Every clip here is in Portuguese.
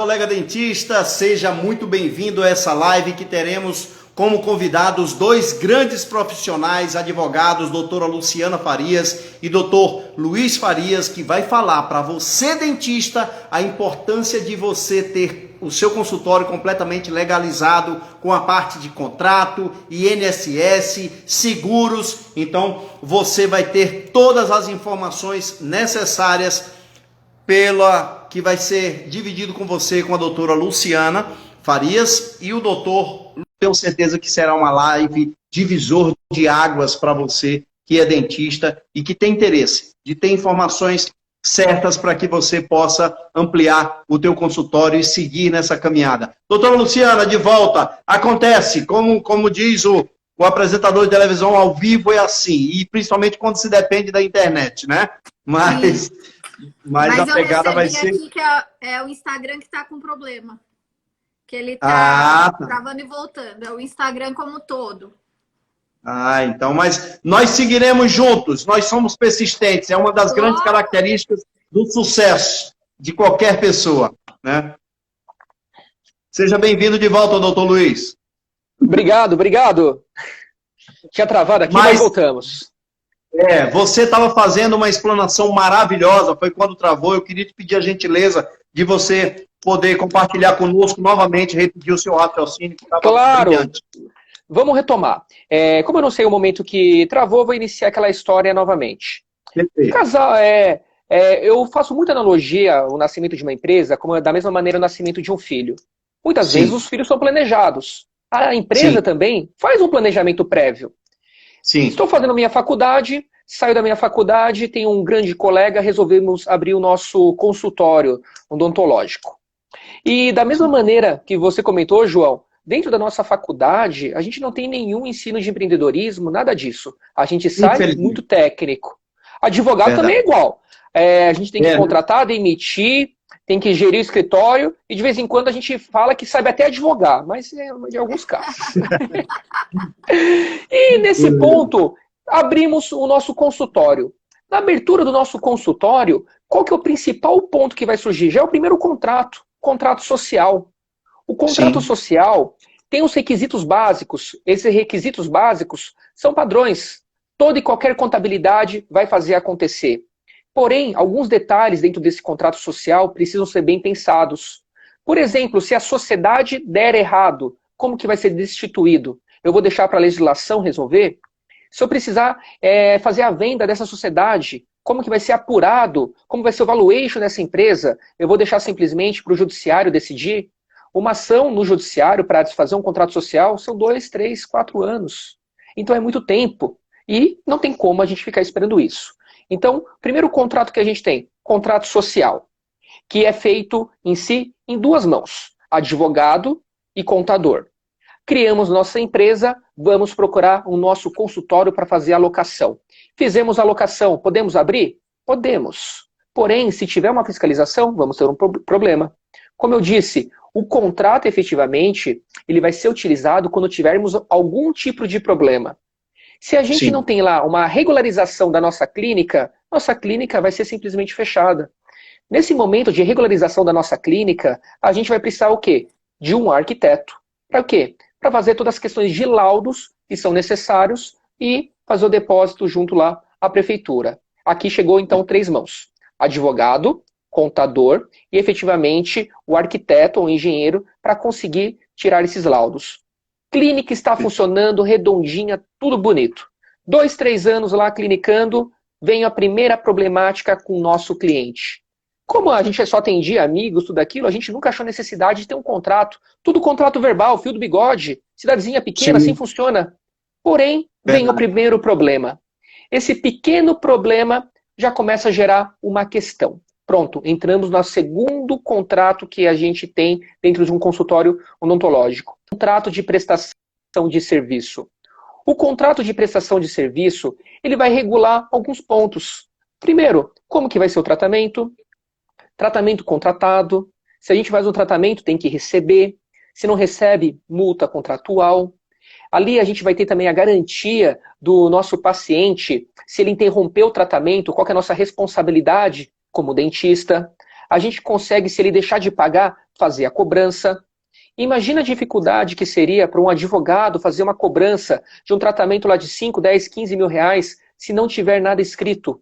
colega dentista, seja muito bem-vindo a essa live que teremos como convidados dois grandes profissionais, advogados, doutora Luciana Farias e doutor Luiz Farias, que vai falar para você, dentista, a importância de você ter o seu consultório completamente legalizado com a parte de contrato, INSS, seguros. Então, você vai ter todas as informações necessárias que vai ser dividido com você, com a doutora Luciana Farias e o doutor. Tenho certeza que será uma live divisor de águas para você que é dentista e que tem interesse de ter informações certas para que você possa ampliar o teu consultório e seguir nessa caminhada. Doutora Luciana, de volta. Acontece, como diz o apresentador de televisão, ao vivo é assim, e principalmente quando se depende da internet, né? Mas a pegada vai ser... aqui que é o Instagram que está com problema. Que ele tá travando e voltando. É o Instagram como um todo. Então, mas nós seguiremos juntos, nós somos persistentes, é uma das grandes características do sucesso de qualquer pessoa, né? Seja bem-vindo de volta, doutor Luiz. Obrigado. Tinha travado aqui, mas voltamos. Você estava fazendo uma explanação maravilhosa, foi quando travou. Eu queria te pedir a gentileza de você poder compartilhar conosco novamente, repetir o seu raciocínio. Claro, brilhante. Vamos retomar. Como eu não sei o momento que travou, vou iniciar aquela história novamente. Perfeito. Eu faço muita analogia ao nascimento de uma empresa, como da mesma maneira o nascimento de um filho. Muitas vezes os filhos são planejados. A empresa também faz um planejamento prévio. Sim. Estou fazendo minha faculdade, saio da minha faculdade, tenho um grande colega, resolvemos abrir o nosso consultório odontológico. E da mesma maneira que você comentou, João, dentro da nossa faculdade, a gente não tem nenhum ensino de empreendedorismo, nada disso. A gente sai muito técnico. Advogado também é igual. A gente tem que contratar, demitir, tem que gerir o escritório, e de vez em quando a gente fala que sabe até advogar, mas é em alguns casos. E nesse ponto, abrimos o nosso consultório. Na abertura do nosso consultório, qual que é o principal ponto que vai surgir? Já é o primeiro contrato social. O contrato social tem os requisitos básicos. Esses requisitos básicos são padrões. Toda e qualquer contabilidade vai fazer acontecer. Porém, alguns detalhes dentro desse contrato social precisam ser bem pensados. Por exemplo, se a sociedade der errado, como que vai ser destituído? Eu vou deixar para a legislação resolver? Se eu precisar fazer a venda dessa sociedade, como que vai ser apurado? Como vai ser o valuation dessa empresa? Eu vou deixar simplesmente para o judiciário decidir? Uma ação no judiciário para desfazer um contrato social são 2, 3, 4 anos. Então é muito tempo. E não tem como a gente ficar esperando isso. Então, primeiro contrato que a gente tem, contrato social, que é feito em si em duas mãos, advogado e contador. Criamos nossa empresa, vamos procurar o nosso consultório para fazer a locação. Fizemos a locação, podemos abrir? Podemos. Porém, se tiver uma fiscalização, vamos ter um problema. Como eu disse, o contrato efetivamente ele vai ser utilizado quando tivermos algum tipo de problema. Se a gente não tem lá uma regularização da nossa clínica vai ser simplesmente fechada. Nesse momento de regularização da nossa clínica, a gente vai precisar o quê? De um arquiteto. Para o quê? Para fazer todas as questões de laudos que são necessários e fazer o depósito junto lá à prefeitura. Aqui chegou então 3 mãos. Advogado, contador e efetivamente o arquiteto ou engenheiro para conseguir tirar esses laudos. Clínica está funcionando, redondinha, tudo bonito. 2, 3 anos lá clinicando, vem a primeira problemática com o nosso cliente. Como a gente só atendia amigos, tudo aquilo, a gente nunca achou necessidade de ter um contrato. Tudo contrato verbal, fio do bigode, cidadezinha pequena, assim funciona. Porém, vem o primeiro problema. Esse pequeno problema já começa a gerar uma questão. Pronto, entramos no segundo contrato que a gente tem dentro de um consultório odontológico. Contrato de prestação de serviço. O contrato de prestação de serviço, ele vai regular alguns pontos. Primeiro, como que vai ser o tratamento? Tratamento contratado. Se a gente faz um tratamento, tem que receber. Se não recebe, multa contratual. Ali a gente vai ter também a garantia do nosso paciente, se ele interromper o tratamento, qual que é a nossa responsabilidade como dentista. A gente consegue, se ele deixar de pagar, fazer a cobrança. Imagina a dificuldade que seria para um advogado fazer uma cobrança de um tratamento lá de 5, 10, 15 mil reais se não tiver nada escrito.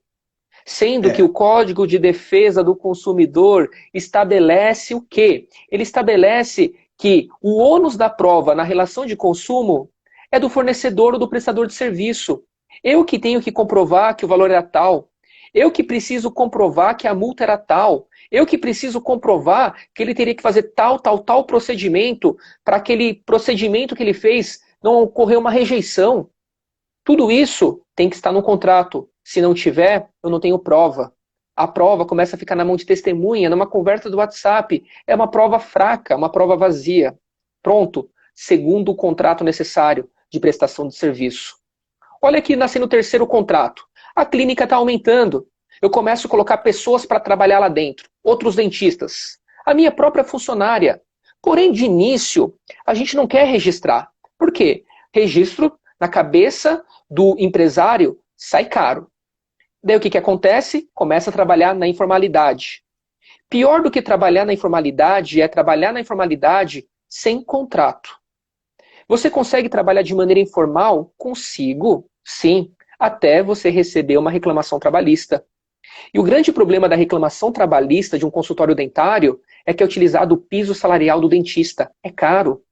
Sendo que o Código de Defesa do Consumidor estabelece o quê? Ele estabelece que o ônus da prova na relação de consumo é do fornecedor ou do prestador de serviço. Eu que tenho que comprovar que o valor era tal. Eu que preciso comprovar que a multa era tal. Eu que preciso comprovar que ele teria que fazer tal procedimento para aquele procedimento que ele fez não ocorrer uma rejeição. Tudo isso tem que estar no contrato. Se não tiver, eu não tenho prova. A prova começa a ficar na mão de testemunha, numa conversa do WhatsApp. É uma prova fraca, uma prova vazia. Pronto, segundo o contrato necessário de prestação de serviço. Olha aqui, nascendo o terceiro contrato. A clínica está aumentando. Eu começo a colocar pessoas para trabalhar lá dentro. Outros dentistas. A minha própria funcionária. Porém, de início, a gente não quer registrar. Por quê? Registro na cabeça do empresário sai caro. Daí o que acontece? Começa a trabalhar na informalidade. Pior do que trabalhar na informalidade é trabalhar na informalidade sem contrato. Você consegue trabalhar de maneira informal? Consigo, sim, até você receber uma reclamação trabalhista. E o grande problema da reclamação trabalhista de um consultório dentário é que é utilizado o piso salarial do dentista. É caro.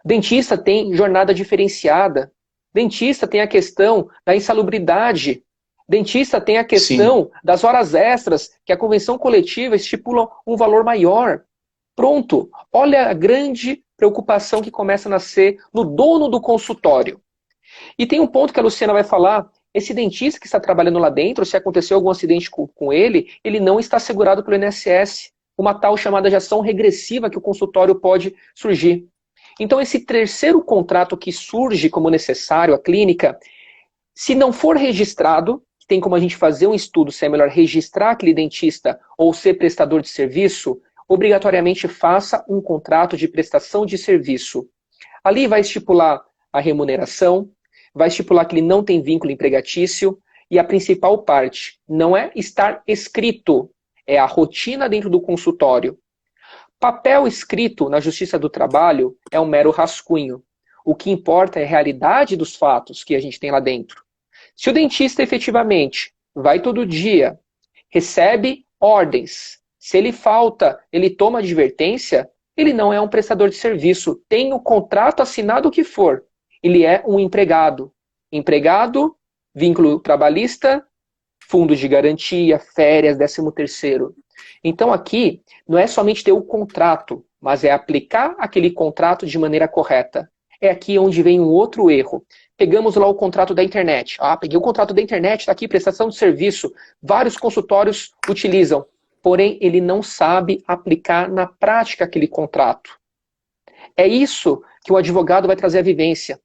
Dentista tem jornada diferenciada. Dentista tem a questão da insalubridade. Dentista tem a questão das horas extras, que a convenção coletiva estipula um valor maior. Pronto. Olha a grande preocupação que começa a nascer no dono do consultório. E tem um ponto que a Luciana vai falar. Esse dentista que está trabalhando lá dentro, se acontecer algum acidente com ele, ele não está assegurado pelo INSS. Uma tal chamada de ação regressiva que o consultório pode surgir. Então, esse terceiro contrato que surge como necessário à clínica, se não for registrado, tem como a gente fazer um estudo se é melhor registrar aquele dentista ou ser prestador de serviço, obrigatoriamente faça um contrato de prestação de serviço. Ali vai estipular a remuneração, vai estipular que ele não tem vínculo empregatício e a principal parte não é estar escrito, é a rotina dentro do consultório. Papel escrito na Justiça do Trabalho é um mero rascunho. O que importa é a realidade dos fatos que a gente tem lá dentro. Se o dentista efetivamente vai todo dia, recebe ordens, se ele falta, ele toma advertência, ele não é um prestador de serviço. Tem o contrato assinado o que for. Ele é um empregado. Empregado, vínculo trabalhista, fundo de garantia, férias, 13º. Então aqui não é somente ter o contrato, mas é aplicar aquele contrato de maneira correta. É aqui onde vem um outro erro. Pegamos lá o contrato da internet. Peguei o contrato da internet, está aqui, prestação de serviço. Vários consultórios utilizam. Porém, ele não sabe aplicar na prática aquele contrato. É isso que o advogado vai trazer à vivência.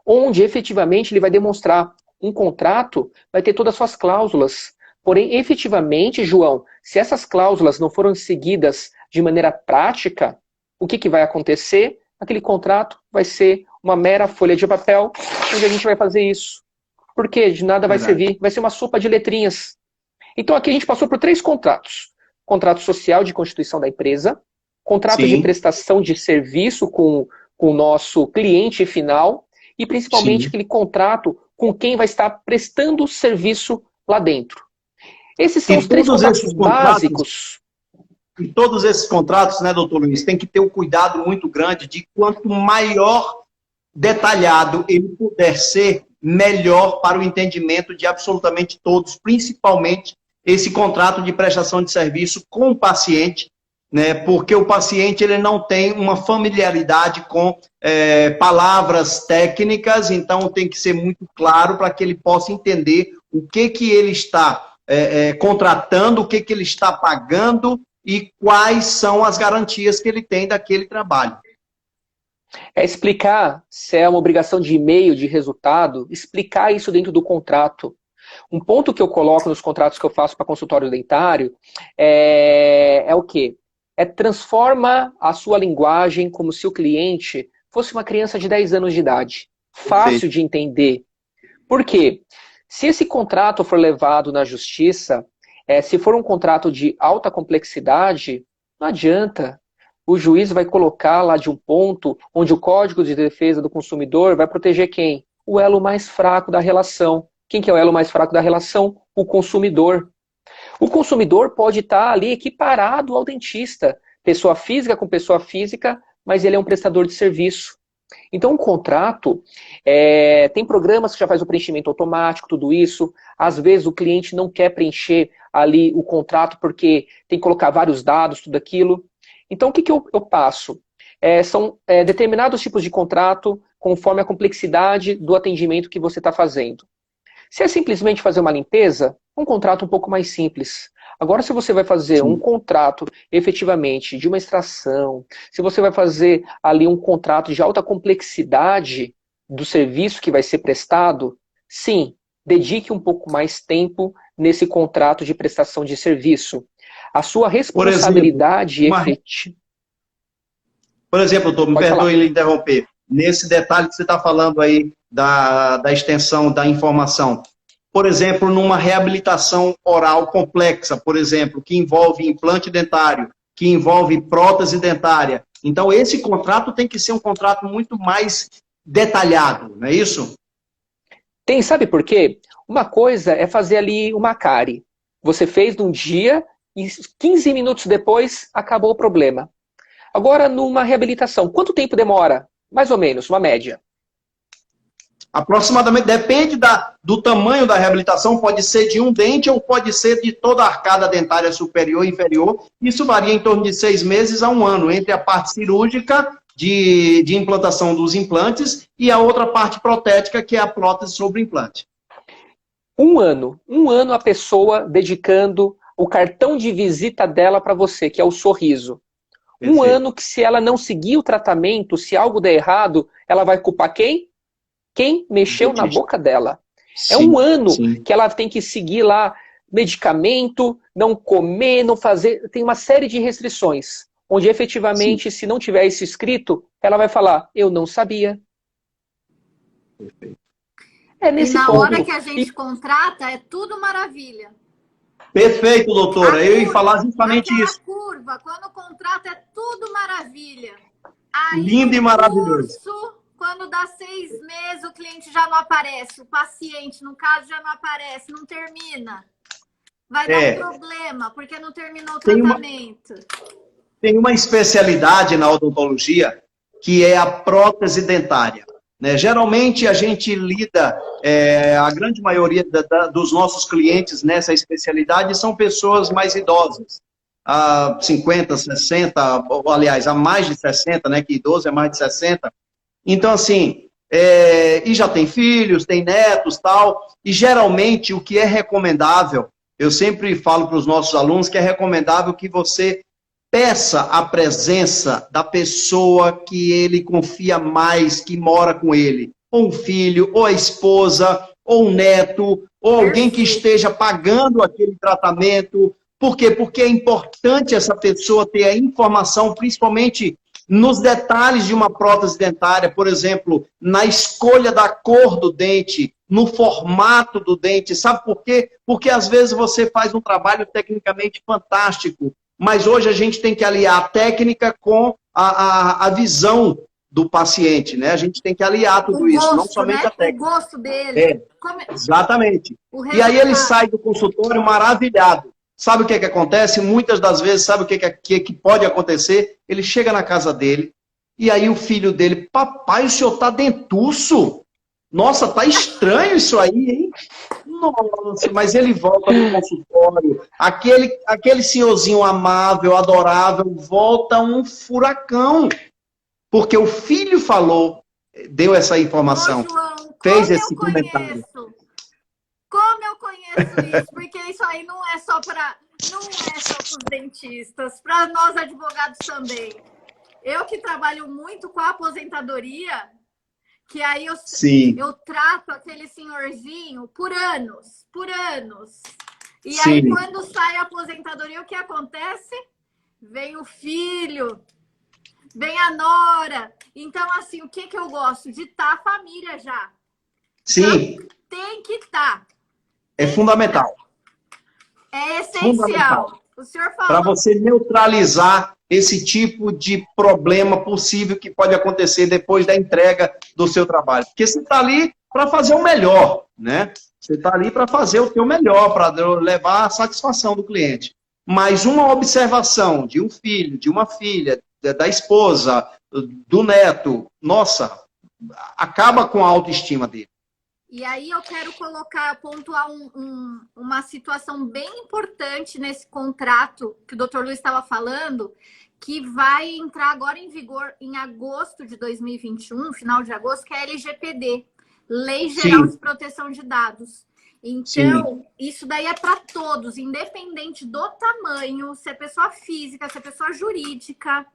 Onde, efetivamente, ele vai demonstrar. Um contrato vai ter todas as suas cláusulas. Porém, efetivamente, João, se essas cláusulas não foram seguidas de maneira prática, o que vai acontecer? Aquele contrato vai ser uma mera folha de papel, onde a gente vai fazer isso. Por quê? De nada vai servir. Vai ser uma sopa de letrinhas. Então aqui a gente passou por 3 contratos. Contrato social de constituição da empresa, contrato de prestação de serviço com o nosso cliente final e principalmente aquele contrato com quem vai estar prestando serviço lá dentro. Esses são os 3 contratos básicos. E todos esses contratos, né, doutor Luiz, tem que ter um cuidado muito grande de quanto maior detalhado ele puder ser, melhor para o entendimento de absolutamente todos, principalmente esse contrato de prestação de serviço com o paciente, né, porque o paciente ele não tem uma familiaridade com palavras técnicas, então tem que ser muito claro para que ele possa entender o que ele está contratando, o que ele está pagando e quais são as garantias que ele tem daquele trabalho. É explicar se é uma obrigação de e-mail, de resultado, explicar isso dentro do contrato. Um ponto que eu coloco nos contratos que eu faço para consultório dentário é o quê? Transforma a sua linguagem como se o cliente fosse uma criança de 10 anos de idade. Fácil de entender. Por quê? Se esse contrato for levado na justiça, se for um contrato de alta complexidade, não adianta. o juiz vai colocar lá de um ponto onde o Código de Defesa do Consumidor vai proteger quem? O elo mais fraco da relação. Quem que é o elo mais fraco da relação? O consumidor. O consumidor pode estar ali equiparado ao dentista, pessoa física com pessoa física, mas ele é um prestador de serviço. Então, o contrato, tem programas que já faz o preenchimento automático, tudo isso. Às vezes, o cliente não quer preencher ali o contrato porque tem que colocar vários dados, tudo aquilo. Então, o que eu passo? São determinados tipos de contrato conforme a complexidade do atendimento que você está fazendo. Se é simplesmente fazer uma limpeza, um contrato um pouco mais simples. Agora, se você vai fazer um contrato, efetivamente, de uma extração, se você vai fazer ali um contrato de alta complexidade do serviço que vai ser prestado, sim, dedique um pouco mais tempo nesse contrato de prestação de serviço. A sua responsabilidade efetiva... Por exemplo, doutor, me perdoe lhe interromper. Nesse detalhe que você está falando aí da extensão da informação. Por exemplo, numa reabilitação oral complexa, por exemplo, que envolve implante dentário, que envolve prótese dentária. Então, esse contrato tem que ser um contrato muito mais detalhado, não é isso? Tem, sabe por quê? Uma coisa é fazer ali uma cárie. Você fez num dia e 15 minutos depois acabou o problema. Agora, numa reabilitação, quanto tempo demora? Mais ou menos, uma média. Aproximadamente, depende do tamanho da reabilitação, pode ser de um dente ou pode ser de toda a arcada dentária superior e inferior. Isso varia em torno de 6 meses a 1 ano, entre a parte cirúrgica de implantação dos implantes e a outra parte protética, que é a prótese sobre implante. 1 ano. 1 ano a pessoa dedicando o cartão de visita dela para você, que é o sorriso. Perfeito. 1 ano que, se ela não seguir o tratamento, se algo der errado, ela vai culpar quem? Quem mexeu na boca dela. Sim, é 1 ano que ela tem que seguir lá medicamento, não comer, não fazer... Tem uma série de restrições, onde efetivamente, se não tiver isso escrito, ela vai falar, eu não sabia. Perfeito. É nesse ponto. E na hora que a gente contrata, é tudo maravilha. Perfeito, doutora. Eu ia falar justamente isso. Curva, quando o contrato é tudo maravilha. Aí, lindo e maravilhoso. Quando dá 6 meses, o cliente já não aparece. O paciente, no caso, já não aparece, não termina. Vai dar um problema, porque não terminou o tratamento. Tem uma especialidade na odontologia, que é a prótese dentária. Né? Geralmente, a gente lida, a grande maioria dos nossos clientes nessa especialidade são pessoas mais idosas. Há 50, 60, ou, aliás, há mais de 60, né? Que idoso é mais de 60. Então, assim, e já tem filhos, tem netos, tal, e geralmente o que é recomendável, eu sempre falo para os nossos alunos que é recomendável que você peça a presença da pessoa que ele confia mais, que mora com ele, ou um filho, ou a esposa, ou um neto, ou alguém que esteja pagando aquele tratamento. Por quê? Porque é importante essa pessoa ter a informação, principalmente nos detalhes de uma prótese dentária, por exemplo, na escolha da cor do dente, no formato do dente. Sabe por quê? Porque às vezes você faz um trabalho tecnicamente fantástico, mas hoje a gente tem que aliar a técnica com a visão do paciente, né? A gente tem que aliar tudo isso, não somente a técnica. O gosto dele. Exatamente. E aí ele sai do consultório maravilhado. Sabe o que acontece? Muitas das vezes, sabe o que pode acontecer? Ele chega na casa dele, e aí o filho dele, papai, o senhor tá dentuço? Nossa, tá estranho isso aí, hein? Nossa, mas ele volta no consultório, aquele senhorzinho amável, adorável, volta um furacão. Porque o filho falou, deu essa informação, João, fez esse comentário. Como eu conheço isso? Porque isso aí não é só para os dentistas, para nós advogados também. Eu que trabalho muito com a aposentadoria, que aí eu trato aquele senhorzinho por anos. E aí quando sai a aposentadoria, o que acontece? Vem o filho, vem a nora. Então, assim, o que eu gosto? De estar a família já. Sim. Já tem que estar. É fundamental. É essencial. O senhor falou. Para você neutralizar esse tipo de problema possível que pode acontecer depois da entrega do seu trabalho. Porque você está ali para fazer o melhor, né? Você está ali para fazer o teu melhor, para levar a satisfação do cliente. Mas uma observação de um filho, de uma filha, da esposa, do neto, nossa, acaba com a autoestima dele. E aí eu quero pontuar uma situação bem importante nesse contrato que o Dr. Luiz estava falando, que vai entrar agora em vigor em agosto de 2021, final de agosto, que é a LGPD, Lei Geral de Proteção de Dados. Então, isso daí é para todos, independente do tamanho, se é pessoa física, se é pessoa jurídica,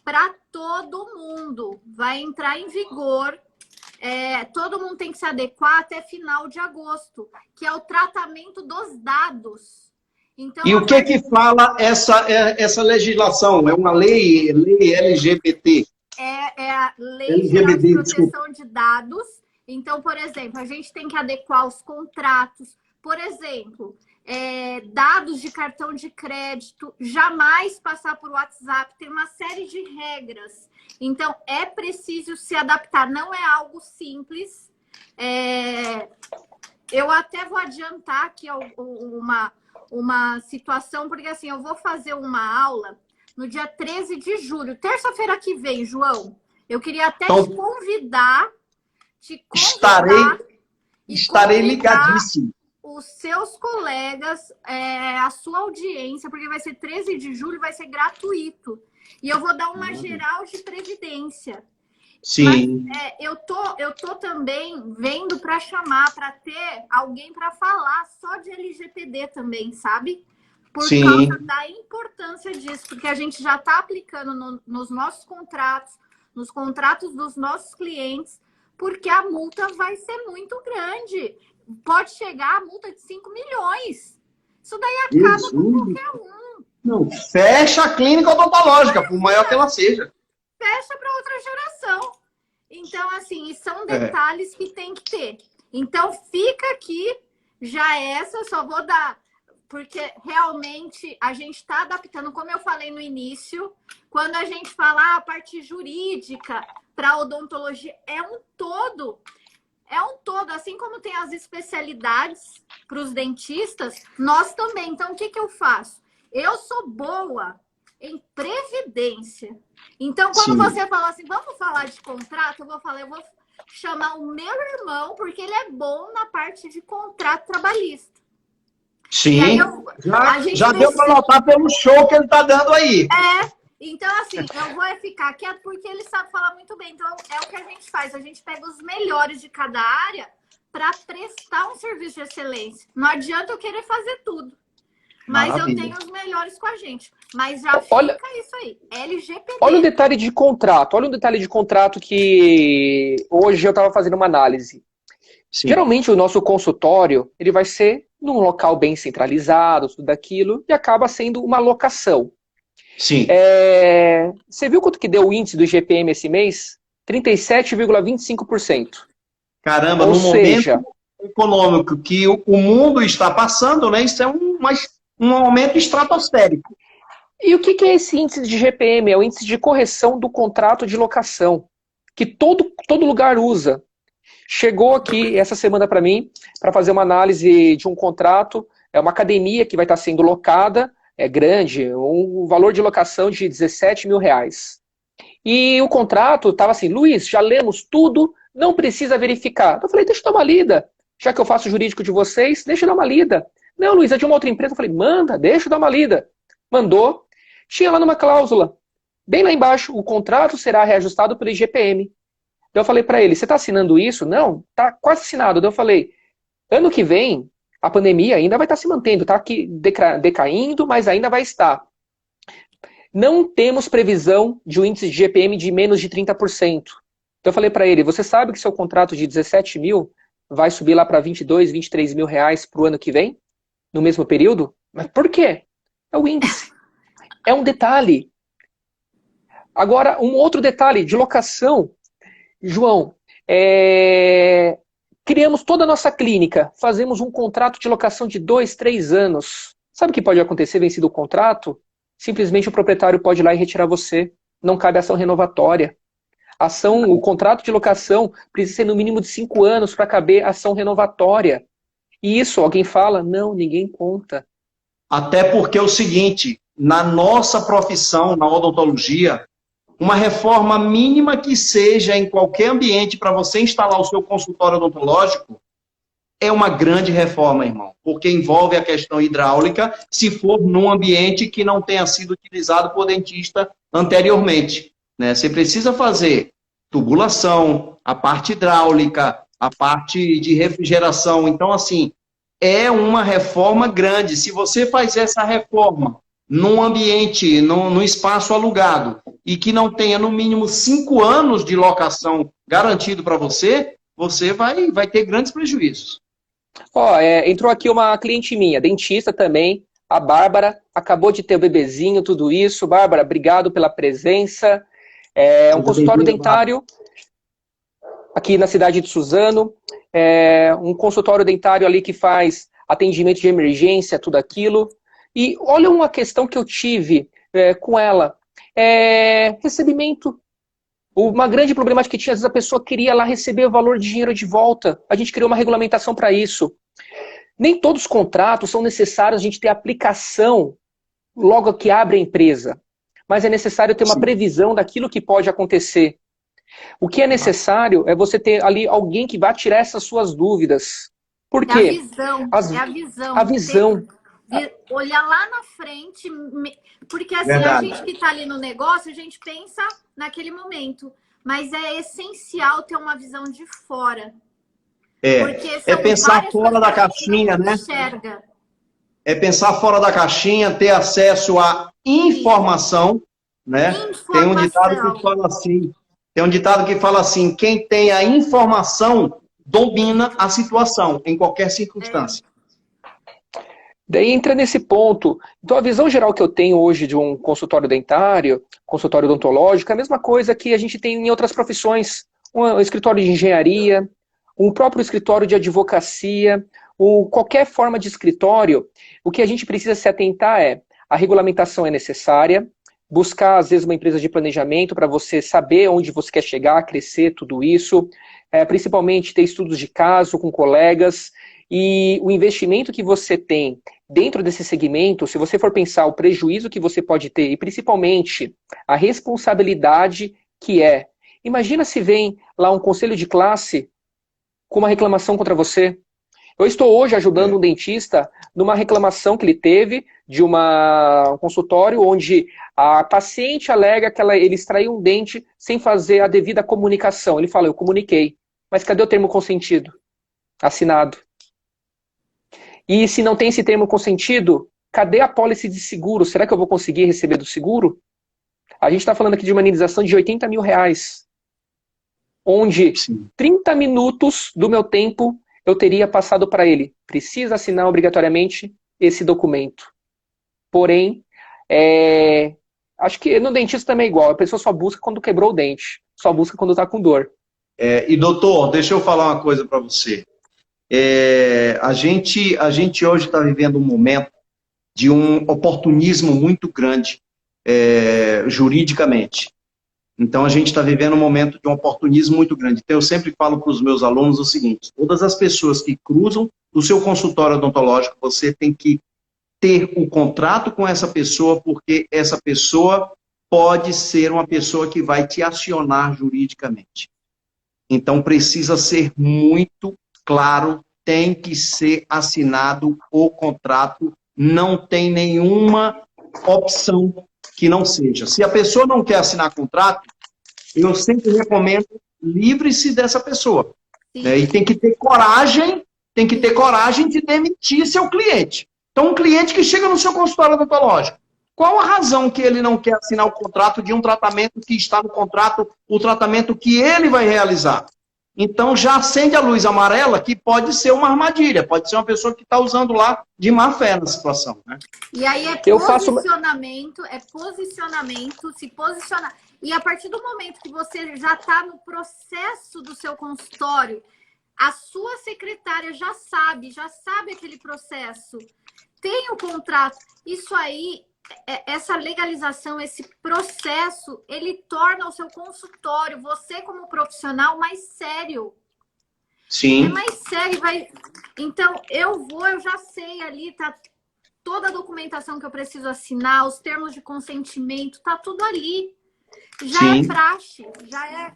para todo mundo. Vai entrar em vigor. Todo mundo tem que se adequar até final de agosto, que é o tratamento dos dados. Então, e o que fala essa legislação? É uma lei LGBT? É a Lei Geral de Proteção de Dados. Então, por exemplo, a gente tem que adequar os contratos. Por exemplo, dados de cartão de crédito, jamais passar por WhatsApp. Tem uma série de regras. Então, é preciso se adaptar. Não é algo simples. Eu até vou adiantar aqui uma situação, porque assim, eu vou fazer uma aula no dia 13 de julho, terça-feira que vem, João. Eu queria até te convidar. Estarei ligadíssimo. Os seus colegas, a sua audiência, porque vai ser 13 de julho, vai ser gratuito. E eu vou dar uma geral de previdência. Sim. Mas, eu tô também vendo para chamar, para ter alguém para falar só de LGPD também, sabe? Por causa da importância disso, porque a gente já está aplicando nos nossos contratos, nos contratos dos nossos clientes, porque a multa vai ser muito grande. Pode chegar a multa de 5 milhões. Isso daí acaba com qualquer um. Não, fecha a clínica odontológica, por maior que ela seja. Fecha para outra geração. Então, assim, são detalhes que tem que ter. Então, fica aqui, já essa, só vou dar... Porque realmente a gente está adaptando, como eu falei no início, quando a gente fala a parte jurídica para odontologia, é um todo. É um todo, assim como tem as especialidades para os dentistas, nós também. Então, o que eu faço? Eu sou boa em previdência. Então, quando você fala assim, vamos falar de contrato, eu vou chamar o meu irmão, porque ele é bom na parte de contrato trabalhista. Sim, já deu para notar pelo show que ele está dando aí. Então assim, eu vou ficar quieto porque ele sabe falar muito bem. Então é o que a gente faz, a gente pega os melhores de cada área para prestar um serviço de excelência. Não adianta eu querer fazer tudo, mas eu tenho os melhores com a gente. Mas já fica isso aí, LGPD. Olha um detalhe de contrato, que hoje eu estava fazendo uma análise. Geralmente o nosso consultório, ele vai ser num local bem centralizado, tudo aquilo, e acaba sendo uma locação. Sim. Você viu quanto que deu o índice do IGPM esse mês? 37,25%. Caramba, no momento econômico que o mundo está passando, né? Isso é um aumento estratosférico. E o que é esse índice de IGPM? É o índice de correção do contrato de locação, que todo lugar usa. Chegou aqui essa semana para mim, para fazer uma análise de um contrato, é uma academia que vai estar sendo locada, é grande, um valor de locação de R$17 mil. E o contrato estava assim, Luiz, já lemos tudo, não precisa verificar. Eu falei, deixa eu dar uma lida, já que eu faço o jurídico de vocês, deixa eu dar uma lida. Não, Luiz, é de uma outra empresa. Eu falei, manda, deixa eu dar uma lida. Mandou, tinha lá numa cláusula, bem lá embaixo, o contrato será reajustado pelo IGPM. Daí eu falei para ele, você está assinando isso? Não, está quase assinado. Daí eu falei, ano que vem, a pandemia ainda vai estar se mantendo, está aqui decaindo, mas ainda vai estar. Não temos previsão de um índice de GPM de menos de 30%. Então eu falei para ele, você sabe que seu contrato de 17 mil vai subir lá para 22, 23 mil reais para o ano que vem? No mesmo período? Mas por quê? É o índice. É um detalhe. Agora, um outro detalhe de locação. João, criamos toda a nossa clínica, fazemos um contrato de locação de 2, 3 anos. Sabe o que pode acontecer vencido o contrato? simplesmente o proprietário pode ir lá e retirar você. Não cabe ação renovatória. O contrato de locação precisa ser no mínimo de 5 anos para caber ação renovatória. E isso, alguém fala, não, ninguém conta. Até porque é o seguinte, na nossa profissão, na odontologia, uma reforma mínima que seja em qualquer ambiente para você instalar o seu consultório odontológico é uma grande reforma, irmão, porque envolve a questão hidráulica, se for num ambiente que não tenha sido utilizado por dentista anteriormente, né? Você precisa fazer tubulação, a parte hidráulica, a parte de refrigeração. Então, assim, é uma reforma grande. Se você faz essa reforma num ambiente, num espaço alugado, e que não tenha no mínimo 5 anos de locação garantido para você, você vai ter grandes prejuízos. Entrou aqui uma cliente minha, dentista também, a Bárbara, acabou de ter o bebezinho, tudo isso. Bárbara, obrigado pela presença. É um consultório dentário aqui na cidade de Suzano, um consultório dentário ali que faz atendimento de emergência, tudo aquilo. E olha uma questão que eu tive com ela, recebimento. Uma grande problemática que tinha, às vezes a pessoa queria lá receber o valor de dinheiro de volta. A gente criou uma regulamentação para isso. Nem todos os contratos são necessários a gente ter aplicação logo que abre a empresa. Mas é necessário ter uma previsão daquilo que pode acontecer. O que é necessário é você ter ali alguém que vá tirar essas suas dúvidas. Por quê? É a visão. É a visão. A visão. Olhar lá na frente, porque assim, Verdade. a gente que está ali no negócio, a gente pensa naquele momento, mas é essencial ter uma visão de fora. É pensar fora da caixinha, né? Enxerga. É pensar fora da caixinha, ter acesso à informação, né? Tem um ditado que fala assim, quem tem a informação domina a situação, em qualquer circunstância. Daí entra nesse ponto. Então a visão geral que eu tenho hoje de um consultório dentário, consultório odontológico, é a mesma coisa que a gente tem em outras profissões. Um escritório de engenharia, um próprio escritório de advocacia, qualquer forma de escritório. O que a gente precisa se atentar a regulamentação é necessária, buscar às vezes uma empresa de planejamento para você saber onde você quer chegar, crescer, tudo isso. Principalmente ter estudos de caso com colegas. E o investimento que você tem dentro desse segmento, se você for pensar o prejuízo que você pode ter e principalmente a responsabilidade que é. Imagina se vem lá um conselho de classe com uma reclamação contra você. Eu estou hoje ajudando um dentista numa reclamação que ele teve de um consultório onde a paciente alega que ele extraiu um dente sem fazer a devida comunicação. Ele fala, eu comuniquei, mas cadê o termo consentido? Assinado. E se não tem esse termo consentido, cadê a pólice de seguro? Será que eu vou conseguir receber do seguro? A gente está falando aqui de uma indenização de R$80 mil, onde 30 minutos do meu tempo eu teria passado para ele. Precisa assinar obrigatoriamente esse documento. Porém, acho que no dentista também é igual. A pessoa só busca quando quebrou o dente. Só busca quando está com dor. E doutor, deixa eu falar uma coisa para você. A gente hoje está vivendo um momento de um oportunismo muito grande juridicamente. Então, a gente está vivendo um momento de um oportunismo muito grande. Então, eu sempre falo para os meus alunos o seguinte, todas as pessoas que cruzam o seu consultório odontológico, você tem que ter um contrato com essa pessoa, porque essa pessoa pode ser uma pessoa que vai te acionar juridicamente. Então, precisa ser muito claro, tem que ser assinado o contrato, não tem nenhuma opção que não seja. Se a pessoa não quer assinar contrato, eu sempre recomendo, livre-se dessa pessoa. Né? E tem que ter coragem de demitir seu cliente. Então, um cliente que chega no seu consultório odontológico, qual a razão que ele não quer assinar o contrato de um tratamento que está no contrato, o tratamento que ele vai realizar? Então já acende a luz amarela que pode ser uma armadilha, pode ser uma pessoa que está usando lá de má fé na situação. Né? E aí posicionamento, se posicionar. E a partir do momento que você já está no processo do seu consultório, a sua secretária já sabe aquele processo, tem o contrato. Isso aí essa legalização, esse processo, ele torna o seu consultório, você como profissional, mais sério. Sim. É mais sério, vai... Então, eu já sei ali, tá toda a documentação que eu preciso assinar, os termos de consentimento, tá tudo ali. Já Sim. é praxe, já é...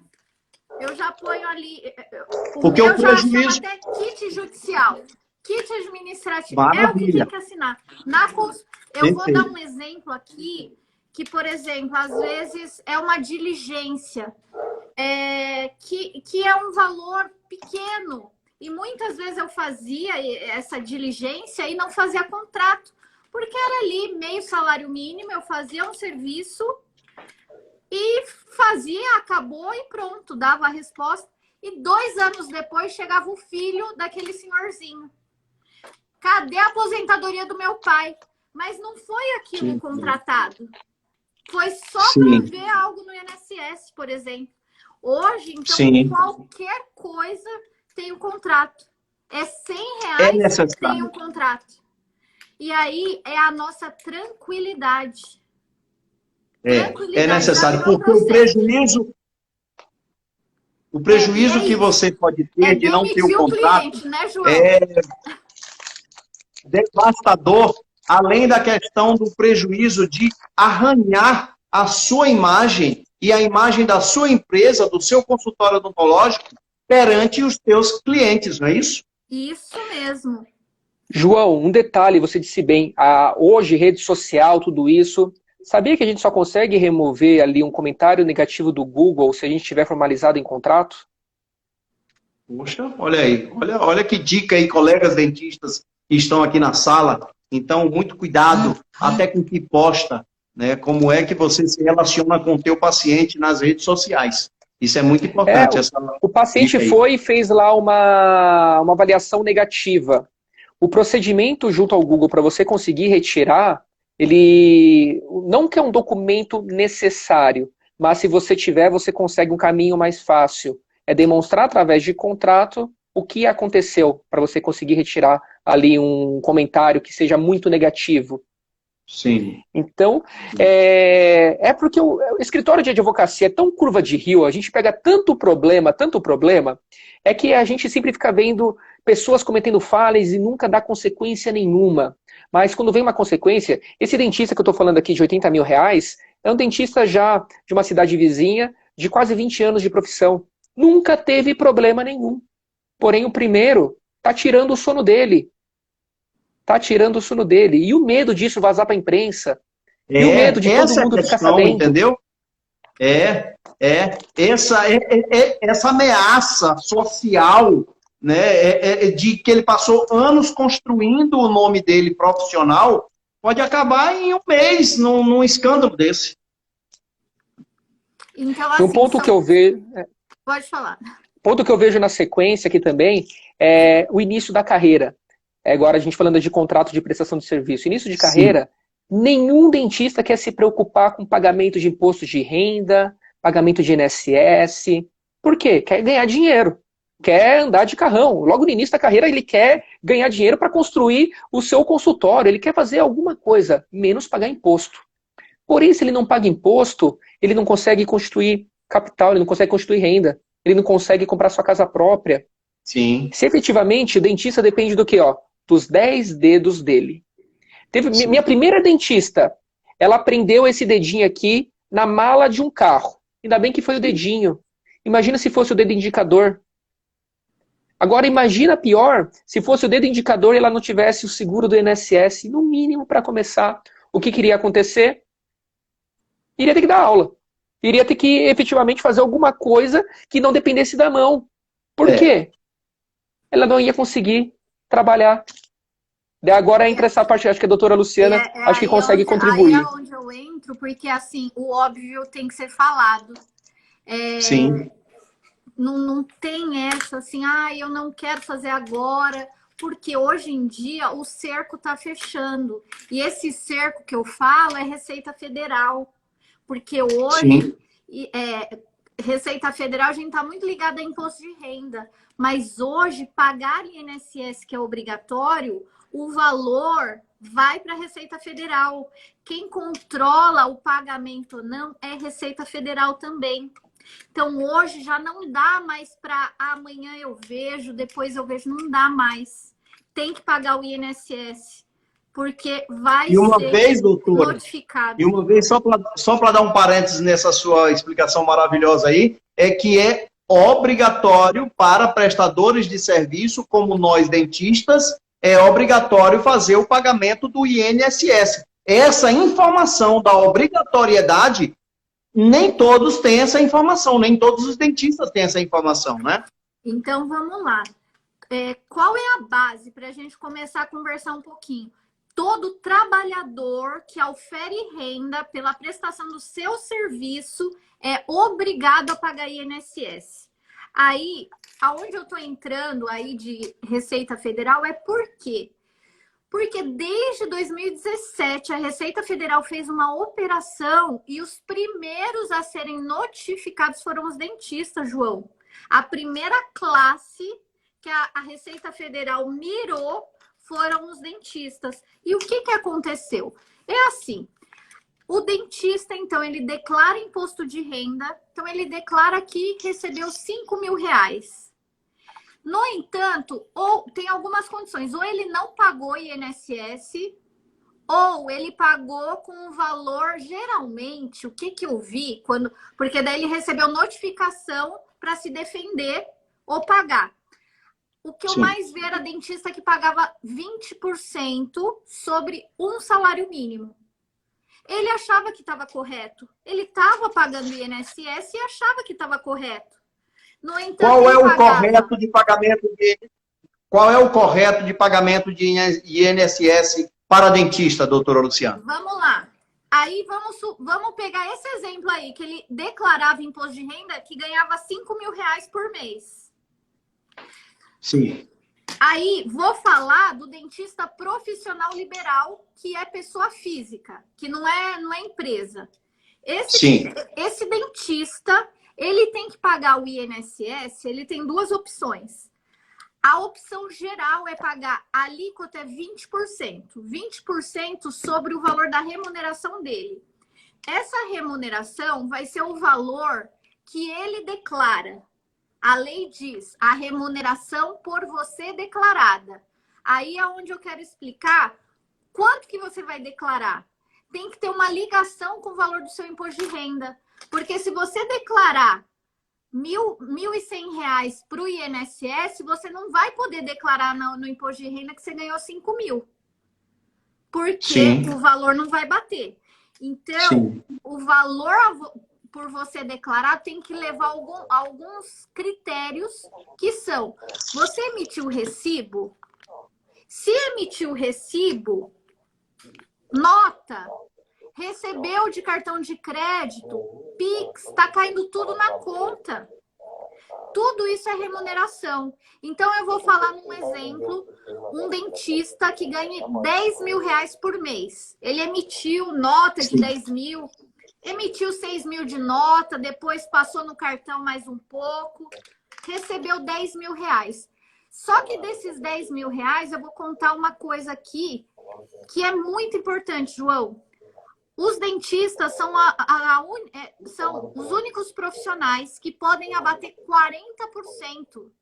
Eu já ponho ali... Porque o prejuízo... já chama até kit judicial. Kit administrativo. Maravilha. É o que tem que assinar. Eu vou dar um exemplo aqui, que, por exemplo, às vezes é uma diligência, que é um valor pequeno. E muitas vezes eu fazia essa diligência e não fazia contrato. Porque era ali meio salário mínimo, eu fazia um serviço e fazia, acabou e pronto, dava a resposta. E 2 anos depois chegava o filho daquele senhorzinho. Cadê a aposentadoria do meu pai? Mas não foi aquilo contratado. Foi só para ver algo no INSS, por exemplo. Hoje, então, qualquer coisa tem um contrato. É R$100, tem um contrato. E aí é a nossa tranquilidade. É necessário, porque o prejuízo que você pode ter de não ter o contrato cliente, né, João? é devastador, além da questão do prejuízo de arranhar a sua imagem e a imagem da sua empresa, do seu consultório odontológico, perante os seus clientes, não é isso? Isso mesmo. João, um detalhe, você disse bem, hoje rede social, tudo isso, sabia que a gente só consegue remover ali um comentário negativo do Google se a gente tiver formalizado em contrato? Poxa, olha aí, olha que dica aí, colegas dentistas que estão aqui na sala. Então, muito cuidado até com o que posta, né? Como é que você se relaciona com o teu paciente nas redes sociais. Isso é muito importante. O paciente foi e fez lá uma avaliação negativa. O procedimento junto ao Google para você conseguir retirar, ele não que é um documento necessário, mas se você tiver, você consegue um caminho mais fácil. É demonstrar através de contrato o que aconteceu para você conseguir retirar ali um comentário que seja muito negativo. Sim. Então, porque o escritório de advocacia é tão curva de rio, a gente pega tanto problema, é que a gente sempre fica vendo pessoas cometendo falhas e nunca dá consequência nenhuma. Mas quando vem uma consequência, esse dentista que eu estou falando aqui de R$80 mil, é um dentista já de uma cidade vizinha, de quase 20 anos de profissão. Nunca teve problema nenhum. Porém, o primeiro está tirando o sono dele. E o medo disso vazar para a imprensa. E o medo de todo mundo ficar sabendo. Entendeu? Essa ameaça social, né, de que ele passou anos construindo o nome dele profissional, pode acabar em um mês num escândalo desse. Então, assim, um ponto que eu vejo... Pode falar. Ponto que eu vejo na sequência aqui também é o início da carreira. Agora a gente falando de contrato de prestação de serviço. Início de carreira, nenhum dentista quer se preocupar com pagamento de imposto de renda, pagamento de INSS. Por quê? Quer ganhar dinheiro. Quer andar de carrão. Logo no início da carreira ele quer ganhar dinheiro para construir o seu consultório. Ele quer fazer alguma coisa, menos pagar imposto. Porém, se ele não paga imposto, ele não consegue constituir capital, ele não consegue constituir renda. Ele não consegue comprar sua casa própria. Sim. Se efetivamente o dentista depende do quê? Dos 10 dedos dele. Minha primeira dentista, ela prendeu esse dedinho aqui na mala de um carro. Ainda bem que foi o dedinho. Imagina se fosse o dedo indicador. Agora imagina pior, se fosse o dedo indicador e ela não tivesse o seguro do INSS, no mínimo para começar. O que iria acontecer? Iria ter que dar aula. Iria ter que efetivamente fazer alguma coisa que não dependesse da mão. Por quê? Ela não ia conseguir trabalhar. Agora entra essa parte, acho que a doutora Luciana acho que consegue contribuir. Aí é onde eu entro, porque assim, o óbvio tem que ser falado. Sim. Não tem essa assim, eu não quero fazer agora, porque hoje em dia o cerco está fechando. E esse cerco que eu falo é Receita Federal. Porque hoje, Receita Federal, a gente está muito ligado a imposto de renda. Mas hoje, pagar INSS, que é obrigatório, o valor vai para a Receita Federal. Quem controla o pagamento ou não é Receita Federal também. Então, hoje já não dá mais para amanhã eu vejo, depois eu vejo, não dá mais. Tem que pagar o INSS, porque vai E uma ser vez, doutora, notificado. e uma vez, só para dar um parênteses nessa sua explicação maravilhosa aí, é que é obrigatório para prestadores de serviço, como nós dentistas, é obrigatório fazer o pagamento do INSS. Essa informação da obrigatoriedade, nem todos têm essa informação, nem todos os dentistas têm essa informação, né? Então, vamos lá. Qual é a base para a gente começar a conversar um pouquinho? Todo trabalhador que aufere renda pela prestação do seu serviço é obrigado a pagar INSS. Aí, aonde eu estou entrando aí de Receita Federal é por quê? Porque desde 2017 a Receita Federal fez uma operação e os primeiros a serem notificados foram os dentistas, João. A primeira classe que a Receita Federal mirou foram os dentistas. E o que aconteceu? É assim, o dentista, então, ele declara imposto de renda, então ele declara que recebeu 5 mil reais. No entanto, ou tem algumas condições, ou ele não pagou INSS, ou ele pagou com um valor, geralmente, o que eu vi, porque daí ele recebeu notificação para se defender ou pagar. O que eu mais vi era dentista que pagava 20% sobre um salário mínimo. Ele achava que estava correto. Ele estava pagando INSS e achava que estava correto. No entanto, Qual é o correto de pagamento de INSS para dentista, doutora Luciana? Vamos lá. Aí vamos pegar esse exemplo aí, que ele declarava imposto de renda que ganhava 5 mil reais por mês. Sim. Aí vou falar do dentista profissional liberal, que é pessoa física, que não é empresa. Esse dentista, ele tem que pagar o INSS, ele tem duas opções. A opção geral é pagar, a alíquota é 20%. 20% sobre o valor da remuneração dele. Essa remuneração vai ser o valor que ele declara. A lei diz a remuneração por você declarada. Aí é onde eu quero explicar quanto que você vai declarar. Tem que ter uma ligação com o valor do seu imposto de renda. Porque se você declarar R$1.100 para o INSS, você não vai poder declarar no imposto de renda que você ganhou 5 mil. Porque o valor não vai bater. Então, o valor por você declarar tem que levar alguns critérios que são: você emitiu o recibo? Se emitiu o recibo, nota, recebeu de cartão de crédito, Pix, está caindo tudo na conta. Tudo isso é remuneração. Então, eu vou falar num exemplo, um dentista que ganha 10 mil reais por mês. Ele emitiu nota de 10 mil, emitiu 6 mil de nota, depois passou no cartão mais um pouco, recebeu 10 mil reais. Só que desses 10 mil reais, eu vou contar uma coisa aqui que é muito importante, João. Os dentistas são, são os únicos profissionais que podem abater 40%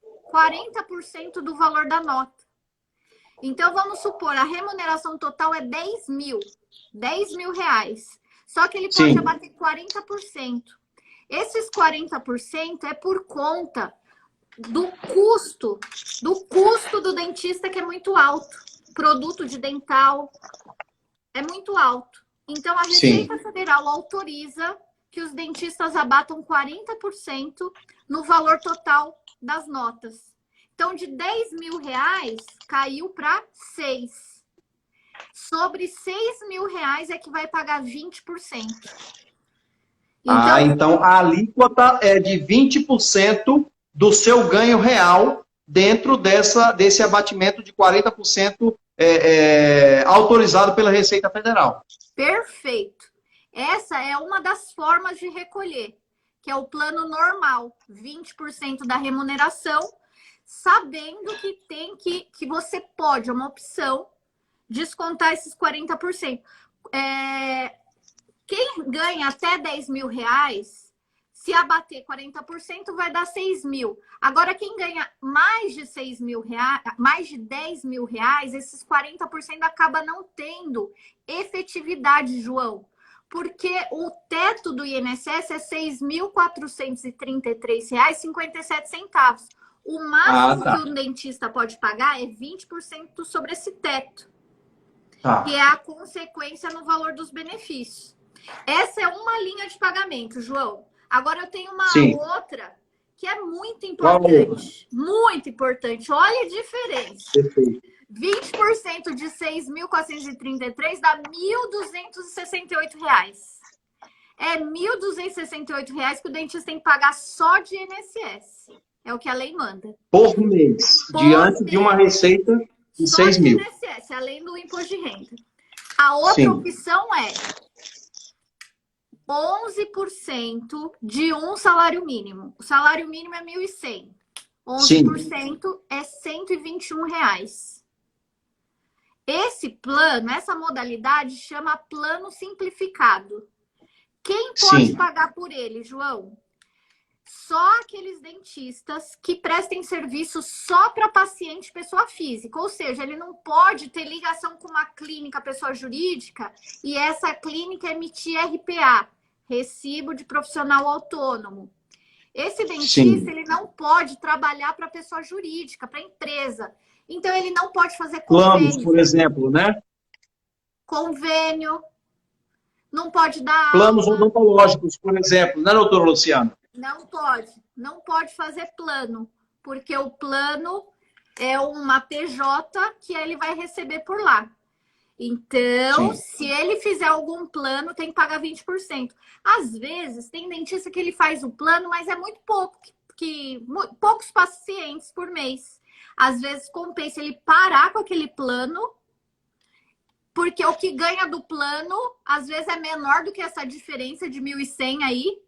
do valor da nota. Então, vamos supor, a remuneração total é 10 mil reais. Só que ele pode abater 40%. Esses 40% é por conta do custo do dentista, que é muito alto. Produto de dental é muito alto. Então, a Receita Federal autoriza que os dentistas abatam 40% no valor total das notas. Então, de 10 mil reais, caiu para 6. Sobre 6 mil reais é que vai pagar 20%. Então a alíquota é de 20% do seu ganho real dentro desse abatimento de 40% autorizado pela Receita Federal. Perfeito. Essa é uma das formas de recolher, que é o plano normal, 20% da remuneração, sabendo que você pode, é uma opção, descontar esses 40%. Quem ganha até 10 mil reais, se abater 40%, vai dar 6 mil. Agora, quem ganha mais de 6 mil reais, mais de 10 mil reais, esses 40% acaba não tendo efetividade, João. Porque o teto do INSS é R$ 6.433,57. O máximo que um dentista pode pagar é 20% sobre esse teto. Que é a consequência no valor dos benefícios. Essa é uma linha de pagamento, João. Agora eu tenho uma outra que é muito importante. Muito importante. Olha a diferença. Perfeito. 20% de 6.433 dá R$ 1.268. É R$ 1.268 que o dentista tem que pagar só de INSS. É o que a lei manda. Por mês. Diante de uma receita de 6 mil. Só de INSS, além do imposto de renda. A outra opção é 11% de um salário mínimo. O salário mínimo é 1.100. 11% é R$ 121. Esse plano, essa modalidade chama plano simplificado. Quem pode pagar por ele, João? Só aqueles dentistas que prestem serviço só para paciente pessoa física. Ou seja, ele não pode ter ligação com uma clínica pessoa jurídica e essa clínica emitir RPA, Recibo de Profissional Autônomo. Esse dentista, ele não pode trabalhar para pessoa jurídica, para empresa. Então, ele não pode fazer convênio. Planos, por exemplo, né? Convênio. Não pode dar planos odontológicos, por exemplo, né, doutora Luciana? Não pode. Não pode fazer plano. Porque o plano é uma PJ que ele vai receber por lá. Então, se ele fizer algum plano, tem que pagar 20%. Às vezes, tem dentista que ele faz o plano, mas é muito pouco, poucos pacientes por mês. Às vezes, compensa ele parar com aquele plano, porque o que ganha do plano, às vezes, é menor do que essa diferença de 1.100 aí.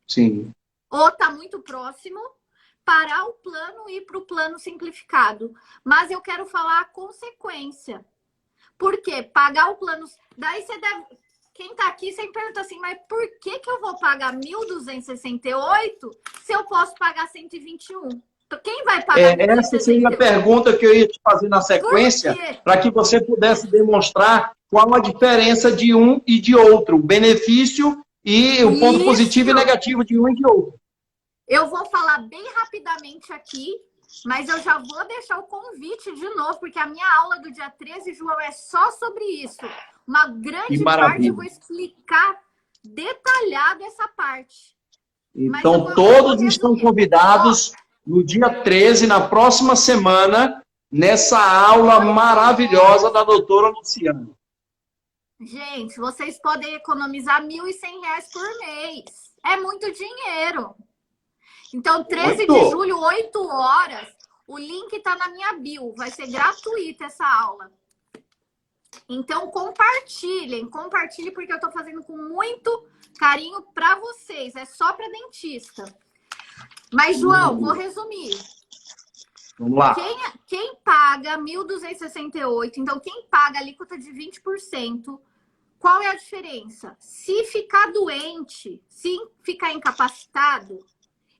Sim. Ou tá muito próximo, parar o plano e ir para o plano simplificado. Mas eu quero falar a consequência. Por quê? Pagar o plano... Daí você deve... Quem tá aqui sempre pergunta assim, mas por que eu vou pagar 1.268 se eu posso pagar 121? Então, quem vai pagar 1.268? Essa seria a pergunta que eu ia te fazer na sequência, para que você pudesse demonstrar qual a diferença de um e de outro, o benefício e o ponto positivo e negativo de um e de outro. Eu vou falar bem rapidamente aqui, mas eu já vou deixar o convite de novo, porque a minha aula do dia 13, João, é só sobre isso. Uma grande parte eu vou explicar detalhado essa parte. Então, todos estão convidados no dia 13, na próxima semana, nessa aula maravilhosa da doutora Luciana. Gente, vocês podem economizar R$ 1.100 por mês. É muito dinheiro. Então, 13 de julho, 8 horas, o link está na minha bio. Vai ser gratuita essa aula. Então, compartilhem porque eu estou fazendo com muito carinho para vocês. É só para dentista. Mas, João, vou resumir. Vamos lá. Quem paga 1.268, então quem paga a alíquota de 20%, qual é a diferença? Se ficar doente, se ficar incapacitado,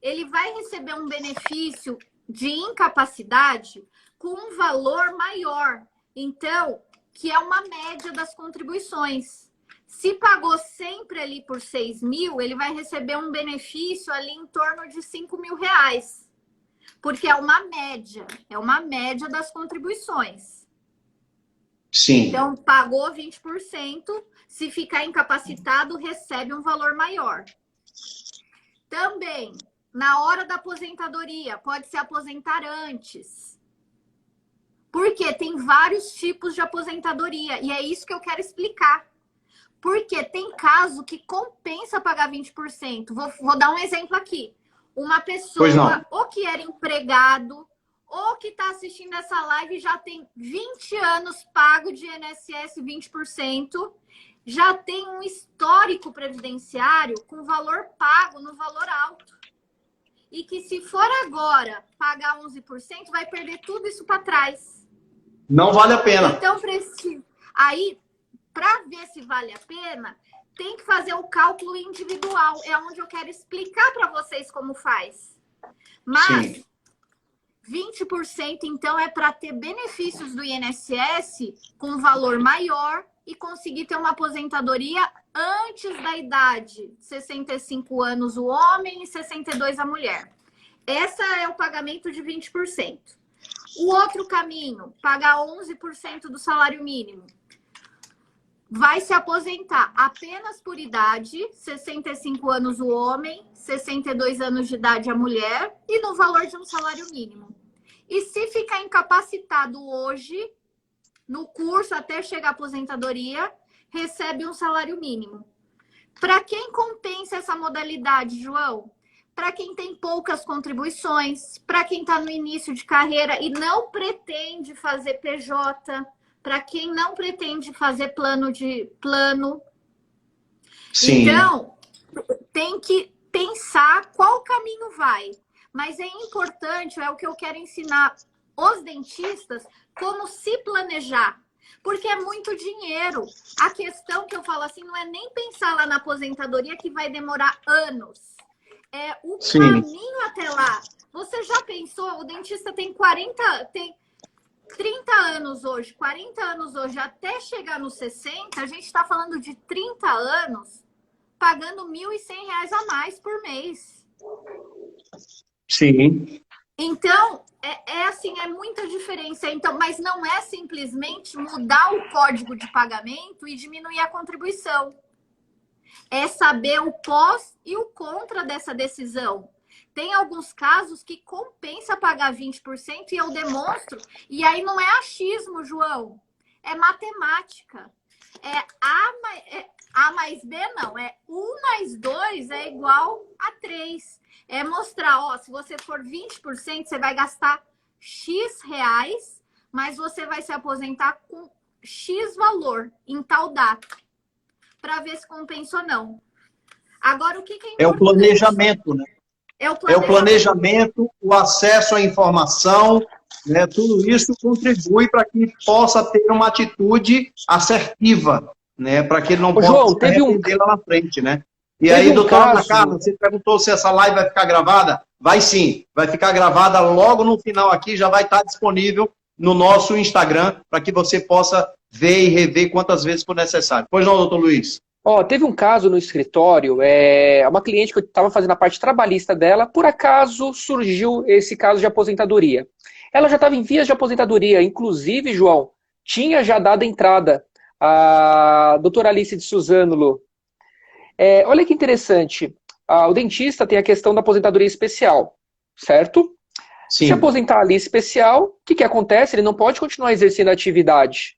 ele vai receber um benefício de incapacidade com um valor maior. Então, que é uma média das contribuições. Se pagou sempre ali por 6 mil, ele vai receber um benefício ali em torno de 5 mil reais. Porque é uma média das contribuições. Sim. Então, pagou 20%, se ficar incapacitado, recebe um valor maior. Também, na hora da aposentadoria, pode se aposentar antes. Porque tem vários tipos de aposentadoria, e é isso que eu quero explicar. Porque tem caso que compensa pagar 20%. Vou dar um exemplo aqui. Uma pessoa, ou que era empregado, ou que está assistindo essa live já tem 20 anos pago de INSS 20%, já tem um histórico previdenciário com valor pago no valor alto. E que se for agora pagar 11%, vai perder tudo isso para trás. Não vale a pena. Então, aí, para ver se vale a pena, tem que fazer o cálculo individual. É onde eu quero explicar para vocês como faz. Mas Sim. 20%, então, é para ter benefícios do INSS com valor maior e conseguir ter uma aposentadoria antes da idade. 65 anos o homem e 62 a mulher. Esse é o pagamento de 20%. O outro caminho, pagar 11% do salário mínimo. Vai se aposentar apenas por idade, 65 anos o homem, 62 anos de idade a mulher, e no valor de um salário mínimo. E se ficar incapacitado hoje, no curso até chegar à aposentadoria, recebe um salário mínimo. Para quem compensa essa modalidade, João? Para quem tem poucas contribuições, para quem está no início de carreira e não pretende fazer PJ, para quem não pretende fazer plano. Sim. Então, tem que pensar qual caminho vai. Mas é importante, é o que eu quero ensinar os dentistas, como se planejar. Porque é muito dinheiro. A questão que eu falo assim, não é nem pensar lá na aposentadoria que vai demorar anos. É o caminho até lá. Você já pensou? O dentista tem 30 anos hoje, 40 anos hoje, até chegar nos 60, a gente está falando de 30 anos pagando R$ 1.100 a mais por mês. Sim. Então, assim, é muita diferença. Então, mas não é simplesmente mudar o código de pagamento e diminuir a contribuição. É saber o pós e o contra dessa decisão. Tem alguns casos que compensa pagar 20% e eu demonstro. E aí não é achismo, João. É matemática. A mais B não. É 1 mais 2 é igual a 3. É mostrar, ó, se você for 20%, você vai gastar X reais, mas você vai se aposentar com X valor em tal data. Para ver se compensa ou não. Agora, o que é importante? É o planejamento, né? É o planejamento, o acesso à informação, né? Tudo isso contribui para que possa ter uma atitude assertiva, né? Para que ele não possa se arrepender lá na frente, né? E aí, doutora Ana Carla, você perguntou se essa live vai ficar gravada? Vai sim, vai ficar gravada logo no final aqui, já vai estar disponível no nosso Instagram, para que você possa ver e rever quantas vezes for necessário. Pois não, doutor Luiz? Teve um caso no escritório, uma cliente que eu estava fazendo a parte trabalhista dela, por acaso surgiu esse caso de aposentadoria. Ela já estava em vias de aposentadoria, inclusive, João, tinha já dado entrada a doutora Alice de Suzano. Olha que interessante, o dentista tem a questão da aposentadoria especial, certo? Sim. Se aposentar ali especial, o que acontece? Ele não pode continuar exercendo a atividade.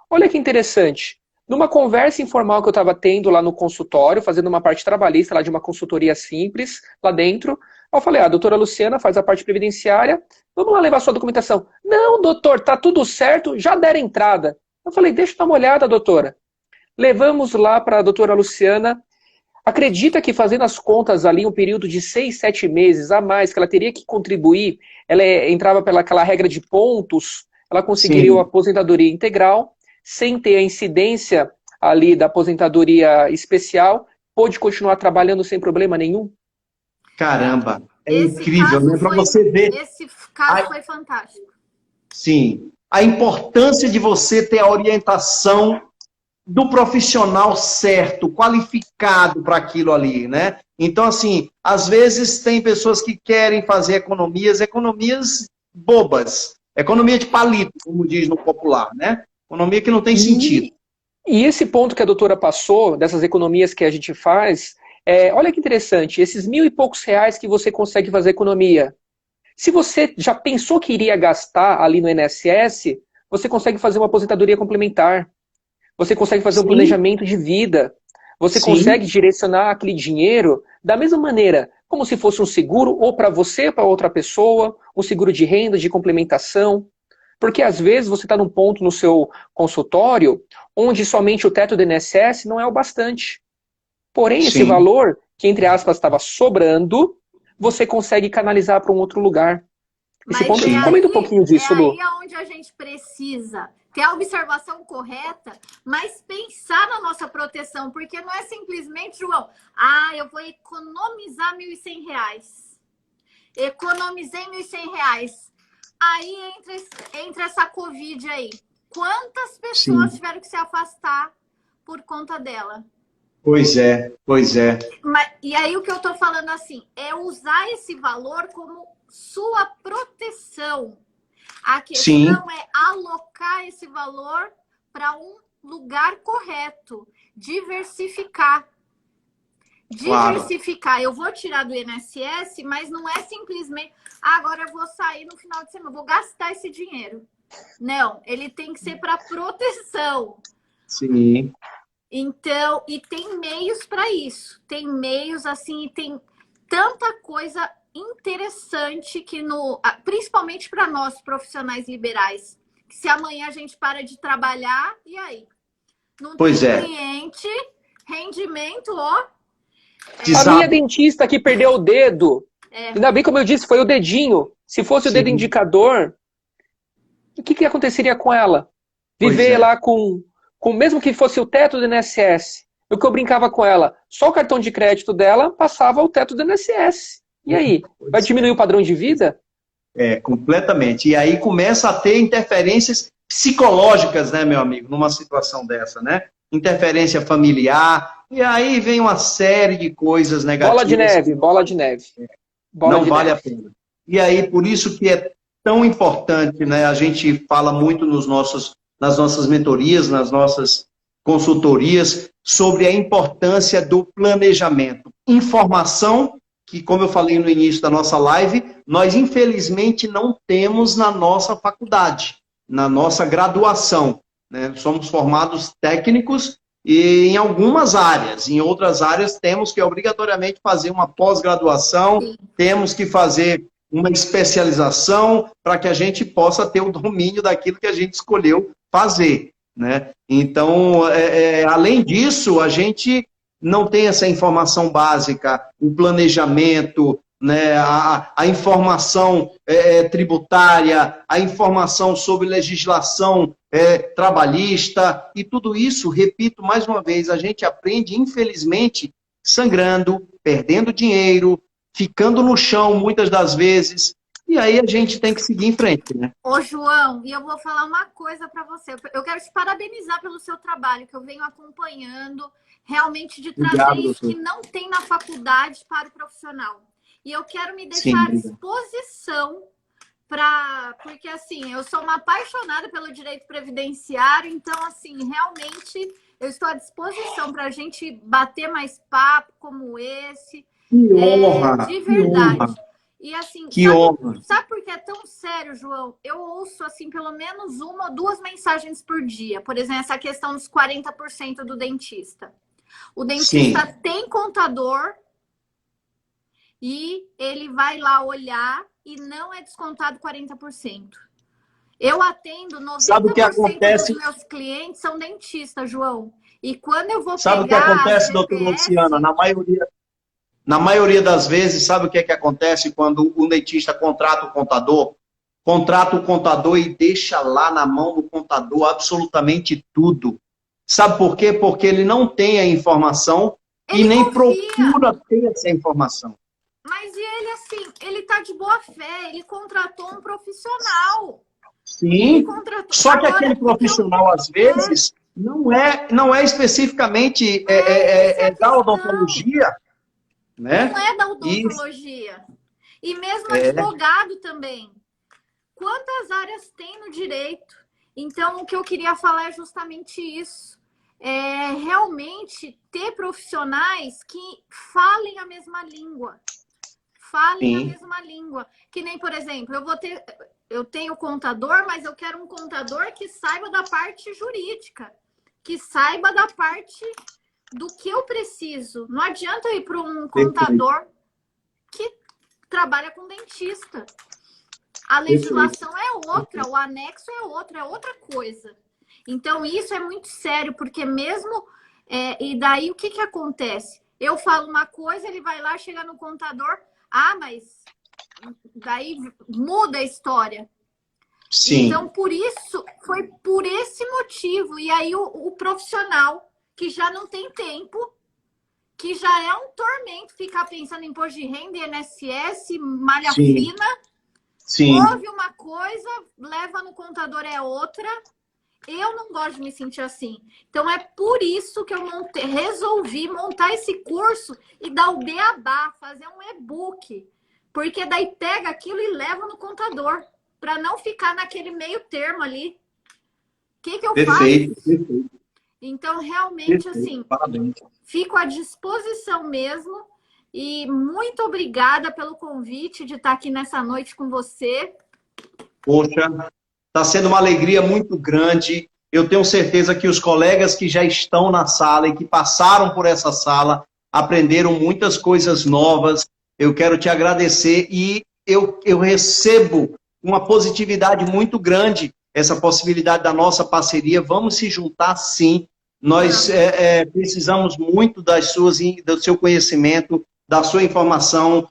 Olha que interessante. Numa conversa informal que eu estava tendo lá no consultório, fazendo uma parte trabalhista lá de uma consultoria simples, lá dentro, eu falei, a doutora Luciana faz a parte previdenciária, vamos lá levar sua documentação. Não, doutor, tá tudo certo, já deram entrada. Eu falei, deixa eu dar uma olhada, doutora. Levamos lá para a doutora Luciana. Acredita que fazendo as contas ali, um período de 6, 7 meses a mais, que ela teria que contribuir, ela entrava pelaquela regra de pontos, ela conseguiria a aposentadoria integral, sem ter a incidência ali da aposentadoria especial, pôde continuar trabalhando sem problema nenhum? Caramba, incrível, né? Para você ver. Esse caso foi fantástico. Sim, a importância de você ter a orientação do profissional certo, qualificado para aquilo ali, né? Então, assim, às vezes tem pessoas que querem fazer economias bobas, economia de palito, como diz no popular, né? Economia que não tem sentido. E esse ponto que a doutora passou, dessas economias que a gente faz, olha que interessante, esses R$ 1.000 e poucos que você consegue fazer economia, se você já pensou que iria gastar ali no INSS, você consegue fazer uma aposentadoria complementar, você consegue fazer um planejamento de vida, você consegue direcionar aquele dinheiro da mesma maneira, como se fosse um seguro, ou para você, ou para outra pessoa, um seguro de renda, de complementação. Porque às vezes você está num ponto no seu consultório onde somente o teto do INSS não é o bastante. Porém, esse valor, que entre aspas estava sobrando, você consegue canalizar para um outro lugar. Esse Mas ponto, é comenta um aí, pouquinho disso, Lu. é aí onde a gente precisa ter a observação correta, mas pensar na nossa proteção, porque não é simplesmente, João, eu vou economizar R$ 1.100. Economizei R$ 1.100. Aí entra essa Covid aí. Quantas pessoas tiveram que se afastar por conta dela? Pois é, pois é. E aí o que eu tô falando assim, é usar esse valor como sua proteção. A questão é alocar esse valor para um lugar correto, diversificar. Diversificar. Claro. Eu vou tirar do INSS, mas não é simplesmente agora eu vou sair no final de semana, vou gastar esse dinheiro. Não, ele tem que ser para proteção. Sim. Então, e tem meios para isso. Tem meios assim, e tem tanta coisa interessante que principalmente para nós profissionais liberais, que se amanhã a gente para de trabalhar, e aí? Não tem cliente, rendimento, ó. A minha dentista que perdeu o dedo, ainda bem como eu disse, foi o dedinho. Se fosse o dedo indicador, o que aconteceria com ela? Viver lá com mesmo que fosse o teto do INSS. O que eu brincava com ela, só o cartão de crédito dela passava o teto do INSS. E aí? Vai diminuir o padrão de vida? Completamente. E aí começa a ter interferências psicológicas, né, meu amigo, numa situação dessa, né? Interferência familiar, e aí vem uma série de coisas negativas. Bola de neve. Não vale a pena. E aí, por isso que é tão importante, né? A gente fala muito nas nossas mentorias, nas nossas consultorias, sobre a importância do planejamento. Informação, que, como eu falei no início da nossa live, nós, infelizmente, não temos na nossa faculdade, na nossa graduação. Né? Somos formados técnicos e em algumas áreas. Em outras áreas, temos que obrigatoriamente fazer uma pós-graduação, temos que fazer uma especialização para que a gente possa ter o domínio daquilo que a gente escolheu fazer. Né? Então, além disso, a gente não tem essa informação básica, o planejamento, né, a informação tributária, a informação sobre legislação trabalhista, e tudo isso, repito mais uma vez, a gente aprende, infelizmente, sangrando, perdendo dinheiro, ficando no chão muitas das vezes, e aí a gente tem que seguir em frente, né? Ô, João, e eu vou falar uma coisa para você. Eu quero te parabenizar pelo seu trabalho, que eu venho acompanhando, realmente de trazer isso que não tem na faculdade para o profissional. E eu quero me deixar à disposição porque, assim, eu sou uma apaixonada pelo direito previdenciário, então, assim, realmente eu estou à disposição para a gente bater mais papo como esse. Que honra! De verdade. Que honra. E assim, sabe por que é tão sério, João? Eu ouço, assim, pelo menos 1 ou 2 mensagens por dia. Por exemplo, essa questão dos 40% do dentista. O dentista tem contador e ele vai lá olhar e não é descontado 40%. Eu atendo 90% dos meus clientes são dentistas, João. E quando eu vou Sabe o que acontece, doutora Luciana? Na maioria das vezes, sabe o que acontece quando o dentista contrata o contador? Contrata o contador e deixa lá na mão do contador absolutamente tudo. Sabe por quê? Porque ele não tem a informação e nem procura ter essa informação. Mas ele, assim, ele tá de boa fé, ele contratou um profissional. Sim, só que aquele profissional, às vezes, não é especificamente da odontologia. Né? Não é da odontologia. E mesmo advogado também. Quantas áreas tem no direito? Então, o que eu queria falar é justamente isso. Realmente ter profissionais que falem a mesma língua. Falem a mesma língua. Que nem, por exemplo, eu tenho contador, mas eu quero um contador que saiba da parte jurídica. Que saiba da parte do que eu preciso. Não adianta eu ir para um contador que trabalha com dentista. A legislação é outra, o anexo é outra coisa. Então, isso é muito sério, porque mesmo... e daí, o que acontece? Eu falo uma coisa, ele vai lá, chega no contador, mas daí muda a história. Sim. Então, por isso, foi por esse motivo. E aí o profissional que já não tem tempo, que já é um tormento ficar pensando em imposto de renda, INSS, malha Sim. fina. Sim. Ouve uma coisa, leva no contador é outra. Eu não gosto de me sentir assim. Então, é por isso que eu resolvi montar esse curso e dar o beabá, fazer um e-book. Porque daí pega aquilo e leva no contador, para não ficar naquele meio termo ali. O que eu Perfeito, faço? perfeito. Então, realmente, Perfeito. assim, Parabéns. fico à disposição mesmo. E muito obrigada pelo convite de estar aqui nessa noite com você. Poxa, está sendo uma alegria muito grande. Eu tenho certeza que os colegas que já estão na sala e que passaram por essa sala aprenderam muitas coisas novas. Eu quero te agradecer e eu recebo uma positividade muito grande essa possibilidade da nossa parceria. Vamos se juntar, sim. Nós precisamos muito do seu conhecimento, da sua informação,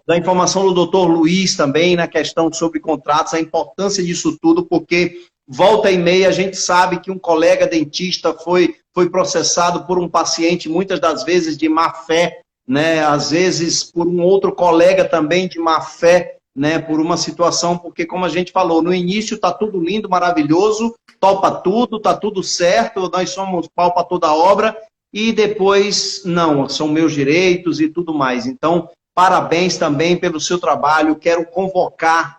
da informação do doutor Luiz também na questão sobre contratos, a importância disso tudo, porque volta e meia a gente sabe que um colega dentista foi processado por um paciente, muitas das vezes de má fé, né? Às vezes por um outro colega também de má fé, né? Por uma situação, porque como a gente falou, no início está tudo lindo, maravilhoso, topa tudo, está tudo certo, nós somos pau para toda obra, e depois, não, são meus direitos e tudo mais. Então, parabéns também pelo seu trabalho. Quero convocar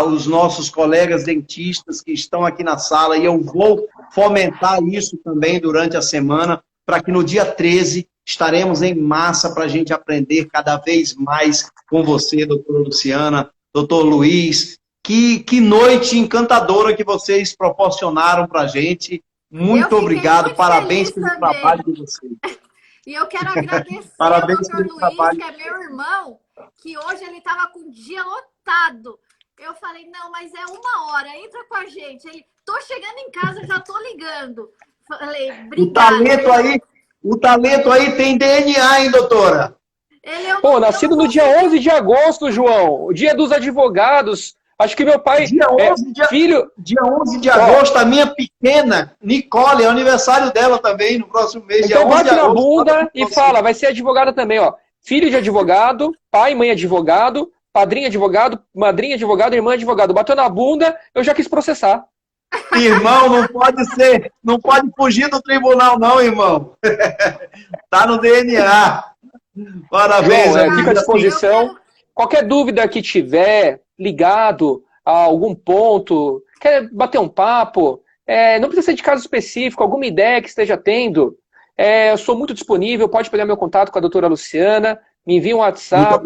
os nossos colegas dentistas que estão aqui na sala e eu vou fomentar isso também durante a semana para que no dia 13 estaremos em massa para a gente aprender cada vez mais com você, doutora Luciana, doutor Luiz. Que noite encantadora que vocês proporcionaram para a gente. Muito obrigado, parabéns pelo trabalho de vocês. E eu quero agradecer parabéns ao doutor Luiz, que é meu irmão, que hoje ele estava com o dia lotado. Eu falei, não, mas é 1 hora, entra com a gente. Ele, tô chegando em casa, já tô ligando. Falei, obrigado. O talento aí tem DNA, hein, doutora? Pô, nascido no dia 11 de agosto, João, o dia dos advogados. Acho que meu pai dia 11 filho... Dia 11 de agosto, a minha pequena, Nicole, é aniversário dela também, no próximo mês. Então bate na bunda e fala, vai ser advogada também, ó. Filho de advogado, pai e mãe advogado, padrinho advogado, madrinha advogado, irmã advogado. Bateu na bunda, eu já quis processar. Irmão, não pode fugir do tribunal não, irmão. Tá no DNA. Parabéns. João, fica à disposição. Qualquer dúvida que tiver, ligado a algum ponto, quer bater um papo, não precisa ser de caso específico, alguma ideia que esteja tendo, eu sou muito disponível, pode pegar meu contato com a doutora Luciana, me envia um WhatsApp.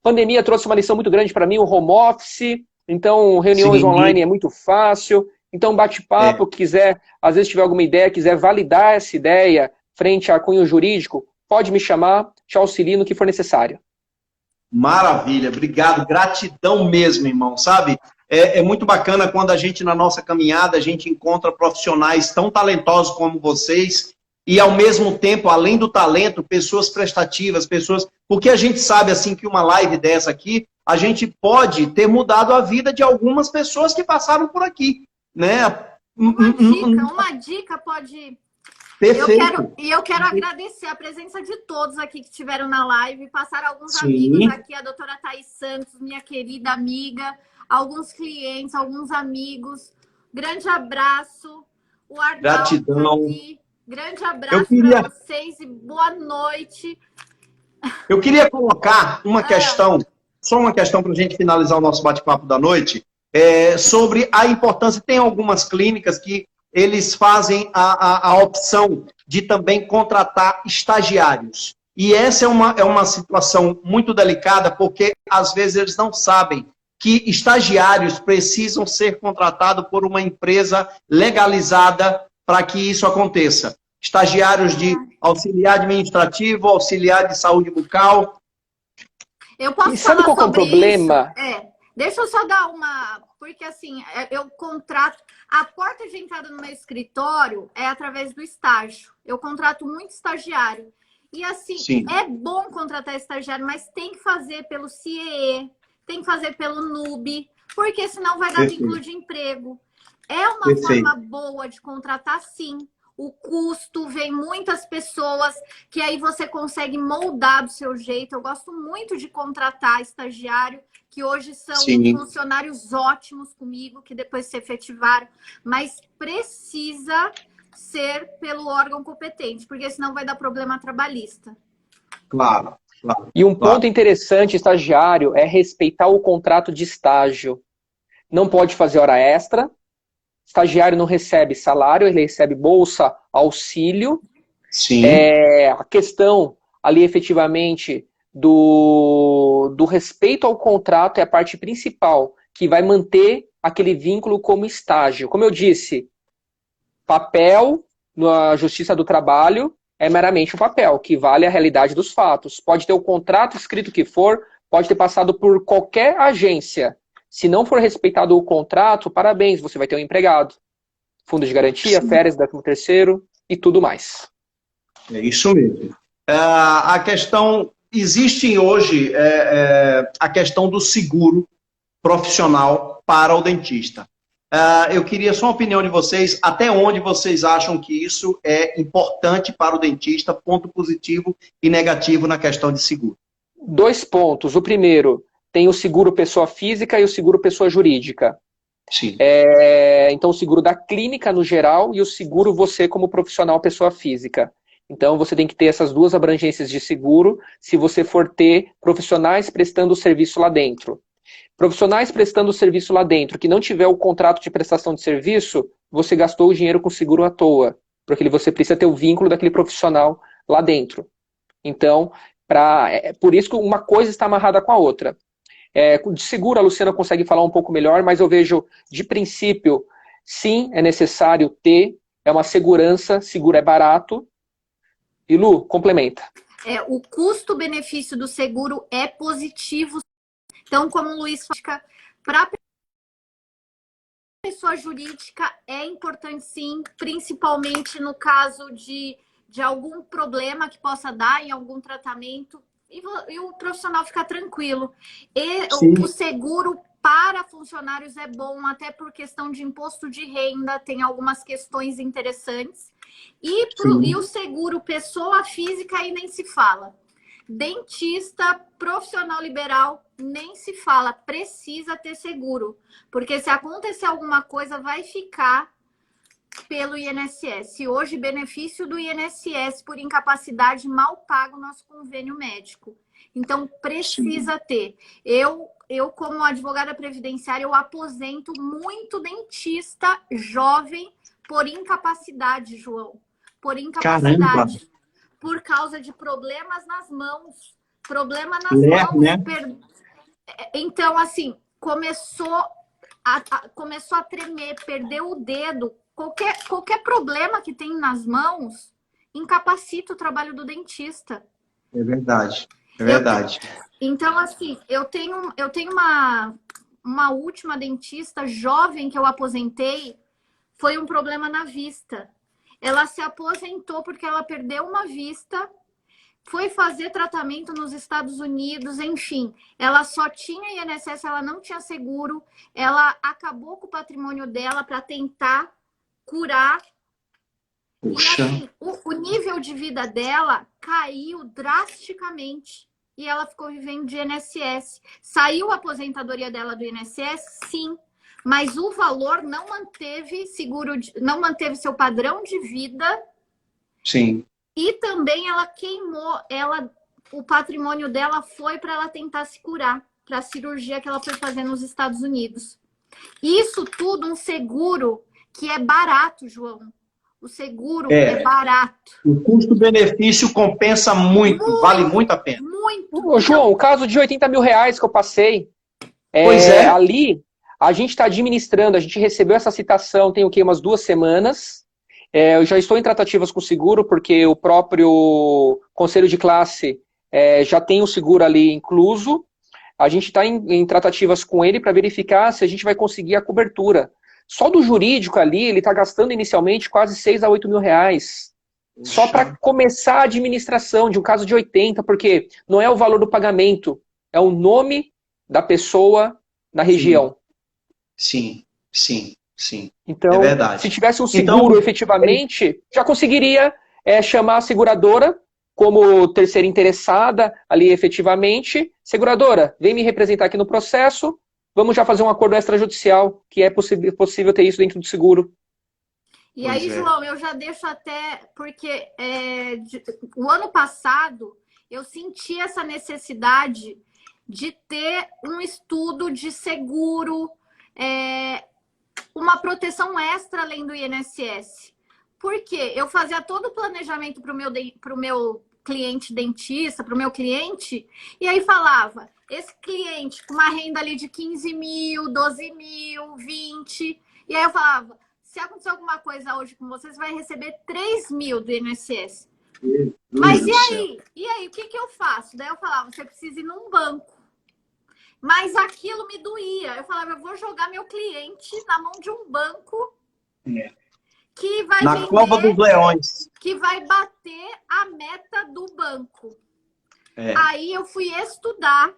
Pandemia trouxe uma lição muito grande para mim, o home office, então reuniões online é muito fácil, então bate-papo, quiser, às vezes tiver alguma ideia, quiser validar essa ideia frente a cunho jurídico, pode me chamar, te auxilio no que for necessário. Maravilha, obrigado, gratidão mesmo, irmão, sabe? É muito bacana quando a gente, na nossa caminhada, a gente encontra profissionais tão talentosos como vocês e, ao mesmo tempo, além do talento, pessoas prestativas, porque a gente sabe, assim, que uma live dessa aqui, a gente pode ter mudado a vida de algumas pessoas que passaram por aqui, né? Uma dica pode... Perfeito. Eu quero agradecer a presença de todos aqui que estiveram na live. Passaram alguns amigos aqui, a doutora Thaís Santos, minha querida amiga, alguns clientes, alguns amigos. Grande abraço. O Ardal Gratidão. Aqui. Grande abraço para vocês e boa noite. Eu queria colocar uma questão, só uma questão para a gente finalizar o nosso bate-papo da noite, sobre a importância. Tem algumas clínicas que eles fazem a opção de também contratar estagiários. E essa é uma situação muito delicada, porque às vezes eles não sabem que estagiários precisam ser contratados por uma empresa legalizada para que isso aconteça. Estagiários de auxiliar administrativo, auxiliar de saúde bucal. Eu posso e sabe qual é o problema? Deixa eu só dar uma... Porque, assim, eu contrato... A porta de entrada no meu escritório é através do estágio. Eu contrato muito estagiário. E assim, Sim. é bom contratar estagiário, mas tem que fazer pelo CIEE, tem que fazer pelo NUB, porque senão vai dar vínculo de emprego. É uma forma boa de contratar, sim. O custo, vem muitas pessoas, que aí você consegue moldar do seu jeito. Eu gosto muito de contratar estagiário, que hoje são funcionários ótimos comigo, que depois se efetivaram, mas precisa ser pelo órgão competente, porque senão vai dar problema trabalhista. Claro, claro. E um ponto interessante, estagiário, é respeitar o contrato de estágio. Não pode fazer hora extra. Estagiário não recebe salário, ele recebe bolsa, auxílio. Sim. A questão ali efetivamente do respeito ao contrato é a parte principal, que vai manter aquele vínculo como estágio. Como eu disse, papel na Justiça do Trabalho é meramente um papel, que vale a realidade dos fatos. Pode ter o contrato escrito que for, pode ter passado por qualquer agência. Se não for respeitado o contrato, parabéns, você vai ter um empregado. Fundo de garantia, férias, 13º e tudo mais. É isso mesmo. A questão, existe hoje a questão do seguro profissional para o dentista. Eu queria só uma opinião de vocês, até onde vocês acham que isso é importante para o dentista, ponto positivo e negativo na questão de seguro? 2 pontos. O primeiro, tem o seguro pessoa física e o seguro pessoa jurídica. Sim. Então, o seguro da clínica no geral e o seguro você como profissional pessoa física. Então, você tem que ter essas 2 abrangências de seguro se você for ter profissionais prestando serviço lá dentro. Profissionais prestando serviço lá dentro que não tiver o contrato de prestação de serviço, você gastou o dinheiro com seguro à toa, porque você precisa ter o vínculo daquele profissional lá dentro. Então, por isso que uma coisa está amarrada com a outra. De seguro, a Luciana consegue falar um pouco melhor, mas eu vejo, de princípio, sim, é necessário ter, é uma segurança, seguro é barato. E Lu, complementa. O custo-benefício do seguro é positivo. Então, como o Luiz fala, para a pessoa jurídica é importante sim, principalmente no caso de algum problema que possa dar em algum tratamento. E o profissional ficar tranquilo. E o seguro para funcionários é bom, até por questão de imposto de renda, tem algumas questões interessantes. E o seguro pessoa física aí nem se fala. Dentista, profissional liberal, nem se fala. Precisa ter seguro. Porque se acontecer alguma coisa, vai ficar pelo INSS. E hoje, benefício do INSS por incapacidade mal paga o nosso convênio médico. Então, precisa ter. Eu, como advogada previdenciária, eu aposento muito dentista jovem por incapacidade, João. Por incapacidade. Caramba. Por causa de problemas nas mãos. Problema nas mãos. Né? Então, assim, começou a tremer, perdeu o dedo. Qualquer problema que tem nas mãos incapacita o trabalho do dentista. É verdade. É verdade. Então, assim, eu tenho uma última dentista jovem que eu aposentei, foi um problema na vista. Ela se aposentou porque ela perdeu uma vista, foi fazer tratamento nos Estados Unidos, enfim. Ela só tinha INSS, ela não tinha seguro, ela acabou com o patrimônio dela para tentar curar. Puxa. E assim, o nível de vida dela caiu drasticamente. E ela ficou vivendo de INSS. Saiu a aposentadoria dela do INSS? Sim. Mas o valor não manteve não manteve seu padrão de vida. Sim. E também ela queimou, o patrimônio dela foi para ela tentar se curar, para a cirurgia que ela foi fazer nos Estados Unidos. Isso tudo um seguro que é barato, João. O seguro é barato. O custo-benefício compensa muito, vale muito a pena. Muito. Ô, João, o caso de 80 mil reais que eu passei, ali a gente está administrando, a gente recebeu essa citação tem o quê? Umas 2 semanas. Eu já estou em tratativas com o seguro, porque o próprio conselho de classe já tem o seguro ali incluso. A gente está em tratativas com ele para verificar se a gente vai conseguir a cobertura. Só do jurídico ali, ele está gastando inicialmente quase 6 a 8 mil reais. Só para começar a administração de um caso de 80, porque não é o valor do pagamento, é o nome da pessoa na região. Sim, sim, sim. Então, é verdade. se tivesse um seguro efetivamente, já conseguiria chamar a seguradora como terceira interessada ali efetivamente. Seguradora, vem me representar aqui no processo, vamos já fazer um acordo extrajudicial, que é possível ter isso dentro do seguro. E aí, João, eu já deixo até, porque o ano passado eu senti essa necessidade de ter um estudo de seguro, uma proteção extra além do INSS. Por quê? Eu fazia todo o planejamento para o meu cliente dentista, para o meu cliente, e aí falava, esse cliente com uma renda ali de 15 mil, 12 mil, 20, e aí eu falava, se acontecer alguma coisa hoje com você, você vai receber 3 mil do INSS. Mas e aí? E aí, o que eu faço? Daí eu falava, você precisa ir num banco. Mas aquilo me doía. Eu falava, eu vou jogar meu cliente na mão de um banco que vai na cova dos leões. Que vai bater a meta do banco. Aí eu fui estudar,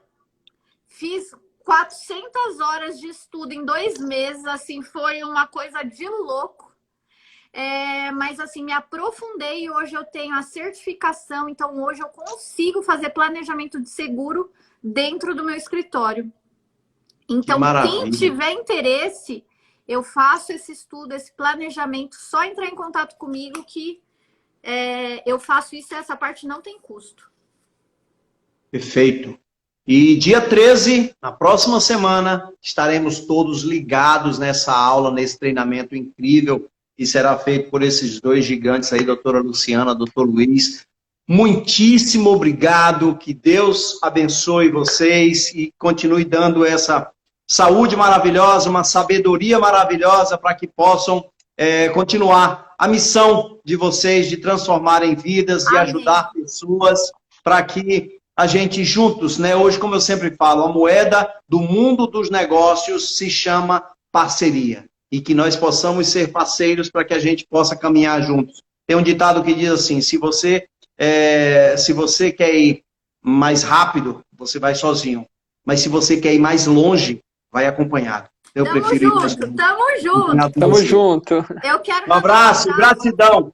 fiz 400 horas de estudo em 2 meses, assim, foi uma coisa de louco. Mas, assim, me aprofundei e hoje eu tenho a certificação, então hoje eu consigo fazer planejamento de seguro dentro do meu escritório. Então, quem tiver interesse, eu faço esse estudo, esse planejamento, só entrar em contato comigo que eu faço isso e essa parte não tem custo. Perfeito. E dia 13, na próxima semana, estaremos todos ligados nessa aula, nesse treinamento incrível que será feito por esses 2 gigantes aí, doutora Luciana, doutor Luiz. Muitíssimo obrigado, que Deus abençoe vocês e continue dando essa saúde maravilhosa, uma sabedoria maravilhosa para que possam continuar a missão de vocês de transformarem vidas, de ajudar pessoas para que a gente juntos, né? Hoje, como eu sempre falo, a moeda do mundo dos negócios se chama parceria. E que nós possamos ser parceiros para que a gente possa caminhar juntos. Tem um ditado que diz assim, se você quer ir mais rápido, você vai sozinho. Mas se você quer ir mais longe, vai acompanhado. Eu prefiro ir mais longe. Tamo junto. Eu quero um abraço, gratidão.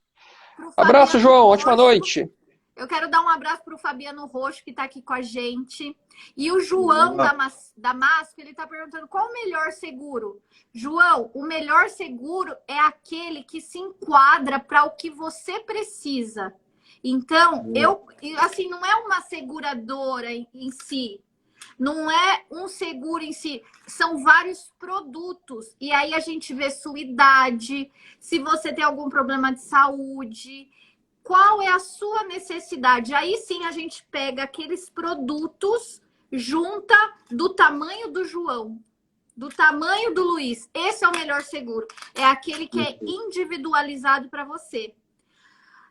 Abraço, João. Ótima noite. Eu quero dar um abraço para o Fabiano Roxo, que está aqui com a gente. E o João da Masco, ele está perguntando qual o melhor seguro. João, o melhor seguro é aquele que se enquadra para o que você precisa. Então, assim, não é uma seguradora em si. Não é um seguro em si. São vários produtos. E aí a gente vê sua idade, se você tem algum problema de saúde... Qual é a sua necessidade? Aí sim a gente pega aqueles produtos, junta do tamanho do João, do tamanho do Luiz. Esse é o melhor seguro. É aquele que é individualizado para você.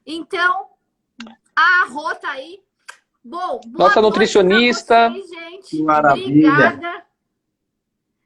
Então, a Rô tá aí. Bom, nossa nutricionista. Vocês, gente. Que maravilha. Obrigada.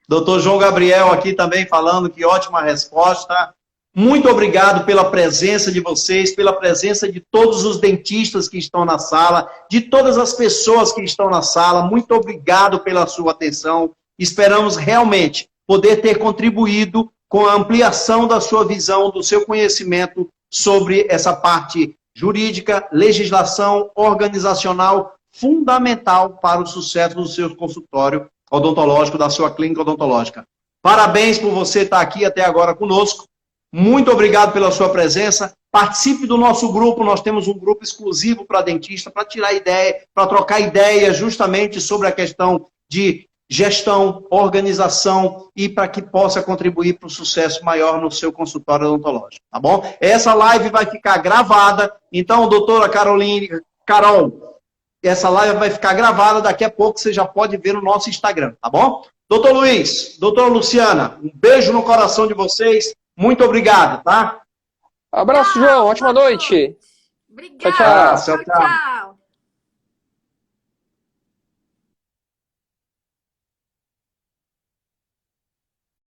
Doutor João Gabriel aqui também falando que ótima resposta. Muito obrigado pela presença de vocês, pela presença de todos os dentistas que estão na sala, de todas as pessoas que estão na sala. Muito obrigado pela sua atenção. Esperamos realmente poder ter contribuído com a ampliação da sua visão, do seu conhecimento sobre essa parte jurídica, legislação, organizacional, fundamental para o sucesso do seu consultório odontológico, da sua clínica odontológica. Parabéns por você estar aqui até agora conosco. Muito obrigado pela sua presença. Participe do nosso grupo. Nós temos um grupo exclusivo para dentista, para tirar ideia, para trocar ideias justamente sobre a questão de gestão, organização e para que possa contribuir para o sucesso maior no seu consultório odontológico, tá bom? Essa live vai ficar gravada. Então, doutora Carol, essa live vai ficar gravada. Daqui a pouco você já pode ver no nosso Instagram, tá bom? Doutor Luiz, doutora Luciana, um beijo no coração de vocês. Muito obrigado, tá? Abraço, João. Ótima noite. Obrigada. Tchau, tchau. Tchau.